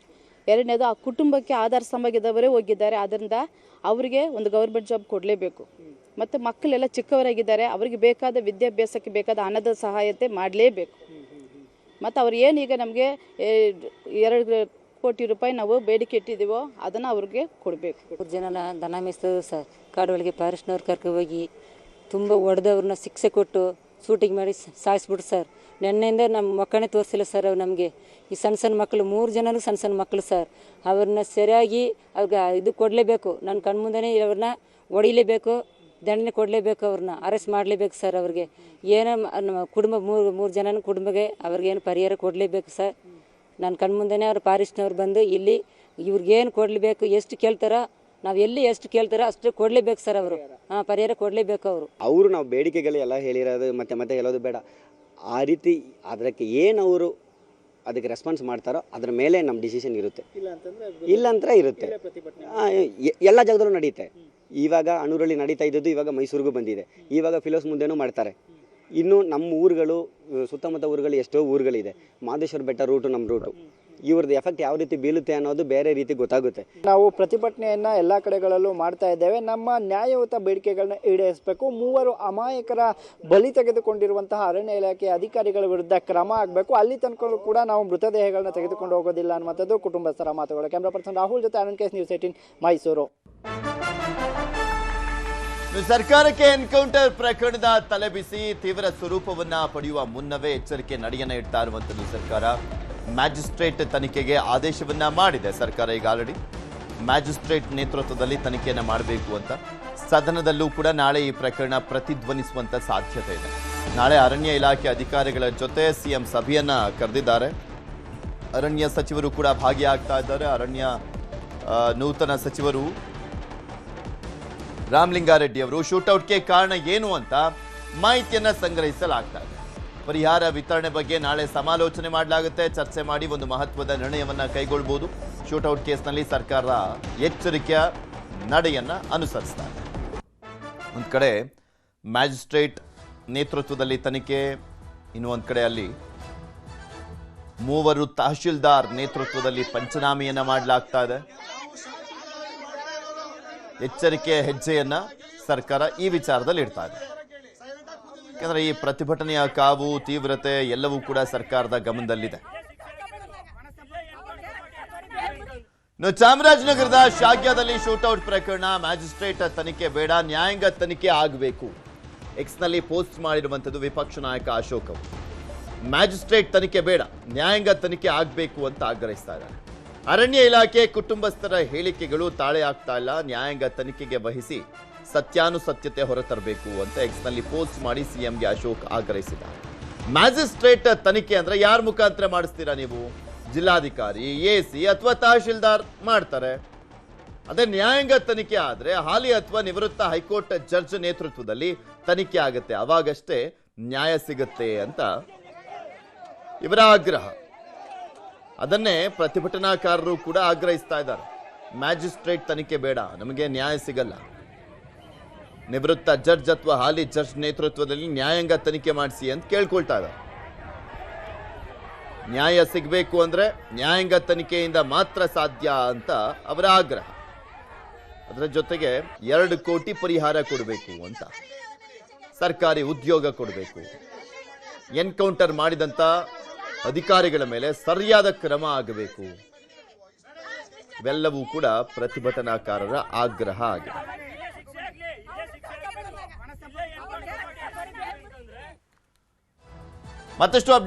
ಎರಡನೇದು, ಆ ಕುಟುಂಬಕ್ಕೆ ಆಧಾರ ಸ್ತಂಭದವರೇ ಹೋಗಿದ್ದಾರೆ, ಆದ್ದರಿಂದ ಅವರಿಗೆ ಒಂದು ಗೌರ್ಮೆಂಟ್ ಜಾಬ್ ಕೊಡಲೇಬೇಕು. ಮತ್ತು ಮಕ್ಕಳೆಲ್ಲ ಚಿಕ್ಕವರಾಗಿದ್ದಾರೆ, ಅವರಿಗೆ ಬೇಕಾದ ವಿದ್ಯಾಭ್ಯಾಸಕ್ಕೆ ಬೇಕಾದ ಹಣದ ಸಹಾಯತೆ ಮಾಡಲೇಬೇಕು. ಮತ್ತು ಅವ್ರು ಏನೀಗ ನಮಗೆ 2 ಕೋಟಿ ರೂಪಾಯಿ ನಾವು ಬೇಡಿಕೆ ಇಟ್ಟಿದ್ದೀವೋ ಅದನ್ನು ಅವ್ರಿಗೆ ಕೊಡಬೇಕು. 3 ಜನ ದನ ಮೇಯಿಸೋದು ಸರ್, ಕಾಡೊಳಗೆ ಫಾರೆಸ್ಟ್ನವ್ರು ಕರ್ಕೋಗಿ ತುಂಬ ಹೊಡೆದವ್ರನ್ನ ಶಿಕ್ಷೆ ಕೊಟ್ಟು ಶೂಟಿಂಗ್ ಮಾಡಿ ಸಾಯಿಸ್ಬಿಟ್ರು ಸರ್. ನೆನ್ನೆಯಿಂದ ನಮ್ಮ ಮಕ್ಕಳನ್ನೇ ತೋರಿಸಿಲ್ಲ ಸರ್ ಅವ್ರು ನಮಗೆ. ಈ ಸಣ್ಣ ಮಕ್ಕಳು 3 ಜನರು ಸಣ್ಣ ಮಕ್ಕಳು ಸರ್. ಅವ್ರನ್ನ ಸರಿಯಾಗಿ ಅವ್ರಿಗೆ ಇದು ಕೊಡಲೇಬೇಕು. ನನ್ನ ಕಣ್ಮುಂದೆನೇ ಅವ್ರನ್ನ ಹೊಡಿಲೇಬೇಕು, ದಂಡನೆ ಕೊಡಲೇಬೇಕು, ಅವ್ರನ್ನ ಅರೆಸ್ಟ್ ಮಾಡಲೇಬೇಕು ಸರ್. ಅವ್ರಿಗೆ ಏನೋ ನಮ್ಮ ಕುಟುಂಬ 3 ಜನ ಕುಟುಂಬಕ್ಕೆ ಅವ್ರಿಗೇನು ಪರಿಹಾರ ಕೊಡಲೇಬೇಕು ಸರ್. ನನ್ನ ಕಣ್ಮುಂದೆನೇ ಅವ್ರು ಫಾರೆಸ್ಟ್ನವ್ರು ಬಂದು ಇಲ್ಲಿ ಇವ್ರಿಗೇನು ಕೊಡಲೇಬೇಕು, ಎಷ್ಟು ಕೇಳ್ತಾರೋ ನಾವು ಎಲ್ಲಿ ಎಷ್ಟು ಕೇಳ್ತಾರೋ ಅಷ್ಟು ಕೊಡಲೇಬೇಕು ಸರ್. ಅವರು ಪರಿಹಾರ ಕೊಡಲೇಬೇಕು. ಅವರು ನಾವು ಬೇಡಿಕೆಗಳು ಎಲ್ಲ ಹೇಳಿರೋದು ಮತ್ತೆ ಹೇಳೋದು ಬೇಡ. ಆ ರೀತಿ ಅದಕ್ಕೆ ಏನು ಅವರು ಅದಕ್ಕೆ ರೆಸ್ಪಾನ್ಸ್ ಮಾಡ್ತಾರೋ ಅದ್ರ ಮೇಲೆ ನಮ್ಮ ಡಿಸಿಷನ್ ಇರುತ್ತೆ. ಇಲ್ಲ ಅಂತ ಇರುತ್ತೆ, ಎಲ್ಲ ಜಾಗದಲ್ಲೂ ನಡೀತೆ. ಇವಾಗ ಅಣೂರಲ್ಲಿ ನಡೀತಾ ಇದ್ದದ್ದು ಇವಾಗ ಮೈಸೂರಿಗೂ ಬಂದಿದೆ. ಇವಾಗ ಫಿಲೋಸ್ ಮುಂದೆನೂ ಮಾಡ್ತಾರೆ. ಇನ್ನು ನಮ್ಮ ಊರುಗಳು, ಸುತ್ತಮುತ್ತ ಊರುಗಳು ಎಷ್ಟೋ ಊರುಗಳಿದೆ. ಮಹದೇಶ್ವರ ಬೆಟ್ಟ ರೂಟು ನಮ್ಮ ರೂಟು. ಇವ್ರದ್ದು ಎಫೆಕ್ಟ್ ಯಾವ ರೀತಿ ಬೀಳುತ್ತೆ ಅನ್ನೋದು ಬೇರೆ ರೀತಿ ಗೊತ್ತಾಗುತ್ತೆ. ನಾವು ಪ್ರತಿಭಟನೆಯನ್ನು ಎಲ್ಲ ಕಡೆಗಳಲ್ಲೂ ಮಾಡ್ತಾ ಇದ್ದೇವೆ. ನಮ್ಮ ನ್ಯಾಯಯುತ ಬೇಡಿಕೆಗಳನ್ನ ಈಡೇರಿಸಬೇಕು. 3 ಅಮಾಯಕರ ಬಲಿ ತೆಗೆದುಕೊಂಡಿರುವಂತಹ ಅರಣ್ಯ ಇಲಾಖೆ ಅಧಿಕಾರಿಗಳ ವಿರುದ್ಧ ಕ್ರಮ ಆಗಬೇಕು. ಅಲ್ಲಿ ತನಕ ಕೂಡ ನಾವು ಮೃತದೇಹಗಳನ್ನ ತೆಗೆದುಕೊಂಡು ಹೋಗೋದಿಲ್ಲ ಅನ್ನುವಂಥದ್ದು ಕುಟುಂಬಸ್ಥರ ಮಾತುಗಳು. ಕ್ಯಾಮ್ರಾ ಪರ್ಸನ್ ರಾಹುಲ್ ಜೊತೆ ಆನಂದ್ ಕೇಸ್, ನ್ಯೂಸ್ 18 ಮೈಸೂರು. ಸರ್ಕಾರಕ್ಕೆ ಎನ್ಕೌಂಟರ್ ಪ್ರಕರಣದ ತಲೆಬಿಸಿ ತೀವ್ರ ಸ್ವರೂಪವನ್ನ ಪಡೆಯುವ ಮುನ್ನವೇ ಎಚ್ಚರಿಕೆ ನಡೆಯನ್ನ ಇಡ್ತಾ ಇರುವಂತದ್ದು ಸರ್ಕಾರ. ಮ್ಯಾಜಿಸ್ಟ್ರೇಟ್ ತನಿಖೆಗೆ ಆದೇಶವನ್ನ ಮಾಡಿದೆ ಸರ್ಕಾರ. ಈಗ ಆಲ್ರೆಡಿ ಮ್ಯಾಜಿಸ್ಟ್ರೇಟ್ ನೇತೃತ್ವದಲ್ಲಿ ತನಿಖೆಯನ್ನ ಮಾಡಬೇಕು ಅಂತ ಸದನದಲ್ಲೂ ಕೂಡ ನಾಳೆ ಈ ಪ್ರಕರಣ ಪ್ರತಿಧ್ವನಿಸುವಂತ ಸಾಧ್ಯತೆ ಇದೆ. ನಾಳೆ ಅರಣ್ಯ ಇಲಾಖೆ ಅಧಿಕಾರಿಗಳ ಜೊತೆ ಸಿಎಂ ಸಭೆಯನ್ನ ಕರೆದಿದ್ದಾರೆ. ಅರಣ್ಯ ಸಚಿವರು ಕೂಡ ಭಾಗಿಯಾಗ್ತಾ ಇದ್ದಾರೆ. ಅರಣ್ಯ ನೂತನ ಸಚಿವರು ರಾಮಲಿಂಗಾರೆಡ್ಡಿ ಅವರು ಶೂಟೌಟ್ಗೆ ಕಾರಣ ಏನು ಅಂತ ಮಾಹಿತಿಯನ್ನ ಸಂಗ್ರಹಿಸಲಾಗ್ತಾ ಇದೆ. ಪರಿಹಾರ ವಿತರಣೆ ಬಗ್ಗೆ ನಾಳೆ ಸಮಾಲೋಚನೆ ಮಾಡಲಾಗುತ್ತೆ. ಚರ್ಚೆ ಮಾಡಿ ಒಂದು ಮಹತ್ವದ ನಿರ್ಣಯವನ್ನ ಕೈಗೊಳ್ಳಬಹುದು. ಶೂಟೌಟ್ ಕೇಸ್ನಲ್ಲಿ ಸರ್ಕಾರ ಎಚ್ಚರಿಕೆಯ ನಡೆಯನ್ನ ಅನುಸರಿಸ್ತಾ ಇದೆ. ಒಂದ್ ಕಡೆ ಮ್ಯಾಜಿಸ್ಟ್ರೇಟ್ ನೇತೃತ್ವದಲ್ಲಿ ತನಿಖೆ, ಇನ್ನು ಒಂದ್ ಕಡೆ ಅಲ್ಲಿ 3 ತಹಶೀಲ್ದಾರ್ ನೇತೃತ್ವದಲ್ಲಿ ಪಂಚನಾಮೆಯನ್ನ ಮಾಡಲಾಗ್ತಾ ಇದೆ. ಎಚ್ಚರಿಕೆಯ ಹೆಜ್ಜೆಯನ್ನ ಸರ್ಕಾರ ಈ ವಿಚಾರದಲ್ಲಿ ಇಡ್ತಾ ಇದೆ. ಯಾಕಂದ್ರೆ ಈ ಪ್ರತಿಭಟನೆಯ ಕಾವು, ತೀವ್ರತೆ ಎಲ್ಲವೂ ಕೂಡ ಸರ್ಕಾರದ ಗಮನದಲ್ಲಿದೆ. ಚಾಮರಾಜನಗರದ ಶಾಗ್ಯದಲ್ಲಿ ಶೂಟೌಟ್ ಪ್ರಕರಣ, ಮ್ಯಾಜಿಸ್ಟ್ರೇಟ್ ತನಿಖೆ ಬೇಡ, ನ್ಯಾಯಾಂಗ ತನಿಖೆ ಆಗಬೇಕು. ಎಕ್ಸ್ನಲ್ಲಿ ಪೋಸ್ಟ್ ಮಾಡಿರುವಂಥದ್ದು ವಿಪಕ್ಷ ನಾಯಕ ಅಶೋಕ್ ಅವರು. ಮ್ಯಾಜಿಸ್ಟ್ರೇಟ್ ತನಿಖೆ ಬೇಡ, ನ್ಯಾಯಾಂಗ ತನಿಖೆ ಆಗಬೇಕು ಅಂತ ಆಗ್ರಹಿಸ್ತಾ ಇದ್ದಾರೆ. ಅರಣ್ಯ ಇಲಾಖೆ ಕುಟುಂಬಸ್ಥರ ಹೇಳಿಕೆಗಳು ತಾಳೆ ಆಗ್ತಾ ಇಲ್ಲ, ನ್ಯಾಯಾಂಗ ತನಿಖೆಗೆ ವಹಿಸಿ ಸತ್ಯಾನುಸತ್ಯತೆ ಹೊರತರಬೇಕು ಅಂತ ಎಕ್ಸ್ನಲ್ಲಿ ಪೋಸ್ಟ್ ಮಾಡಿ ಸಿಎಂಗೆ ಅಶೋಕ್ ಆಗ್ರಹಿಸಿದ್ದಾರೆ. ಮ್ಯಾಜಿಸ್ಟ್ರೇಟ್ ತನಿಖೆ ಅಂದ್ರೆ ಯಾರ ಮುಖಾಂತರ ಮಾಡಿಸ್ತೀರಾ ನೀವು? ಜಿಲ್ಲಾಧಿಕಾರಿ, ಎಸಿ ಅಥವಾ ತಹಶೀಲ್ದಾರ್ ಮಾಡ್ತಾರೆ. ಅದೇ ನ್ಯಾಯಾಂಗ ತನಿಖೆ ಆದ್ರೆ ಹಾಲಿ ಅಥವಾ ನಿವೃತ್ತ ಹೈಕೋರ್ಟ್ ಜಡ್ಜ್ ನೇತೃತ್ವದಲ್ಲಿ ತನಿಖೆ ಆಗುತ್ತೆ, ಅವಾಗಷ್ಟೇ ನ್ಯಾಯ ಸಿಗುತ್ತೆ ಅಂತ ಇವರ ಆಗ್ರಹ. ಅದನ್ನೇ ಪ್ರತಿಭಟನಾಕಾರರು ಕೂಡ ಆಗ್ರಹಿಸ್ತಾ ಇದ್ದಾರೆ. ಮ್ಯಾಜಿಸ್ಟ್ರೇಟ್ ತನಿಖೆ ಬೇಡ, ನಮಗೆ ನ್ಯಾಯ ಸಿಗಲ್ಲ. ನಿವೃತ್ತ ಜಡ್ಜ್ ಅಥವಾ ಹಾಲಿ ಜಡ್ಜ್ ನೇತೃತ್ವದಲ್ಲಿ ನ್ಯಾಯಾಂಗ ತನಿಖೆ ಮಾಡಿಸಿ ಅಂತ ಕೇಳ್ಕೊಳ್ತಾ ಇದ್ದಾರೆ. ನ್ಯಾಯ ಸಿಗಬೇಕು ಅಂದ್ರೆ ನ್ಯಾಯಾಂಗ ತನಿಖೆಯಿಂದ ಮಾತ್ರ ಸಾಧ್ಯ ಅಂತ ಅವರ ಆಗ್ರಹ. ಅದರ ಜೊತೆಗೆ 2 ಕೋಟಿ ಪರಿಹಾರ ಕೊಡಬೇಕು ಅಂತ, ಸರ್ಕಾರಿ ಉದ್ಯೋಗ ಕೊಡಬೇಕು, ಎನ್ಕೌಂಟರ್ ಮಾಡಿದಂತ ಅಧಿಕಾರಿಗಳ ಮೇಲೆ ಸರಿಯಾದ ಕ್ರಮ ಆಗಬೇಕು. ಇವೆಲ್ಲವೂ ಕೂಡ ಪ್ರತಿಭಟನಾಕಾರರ ಆಗ್ರಹ ಆಗಿದೆ. ಮತ್ತಷ್ಟು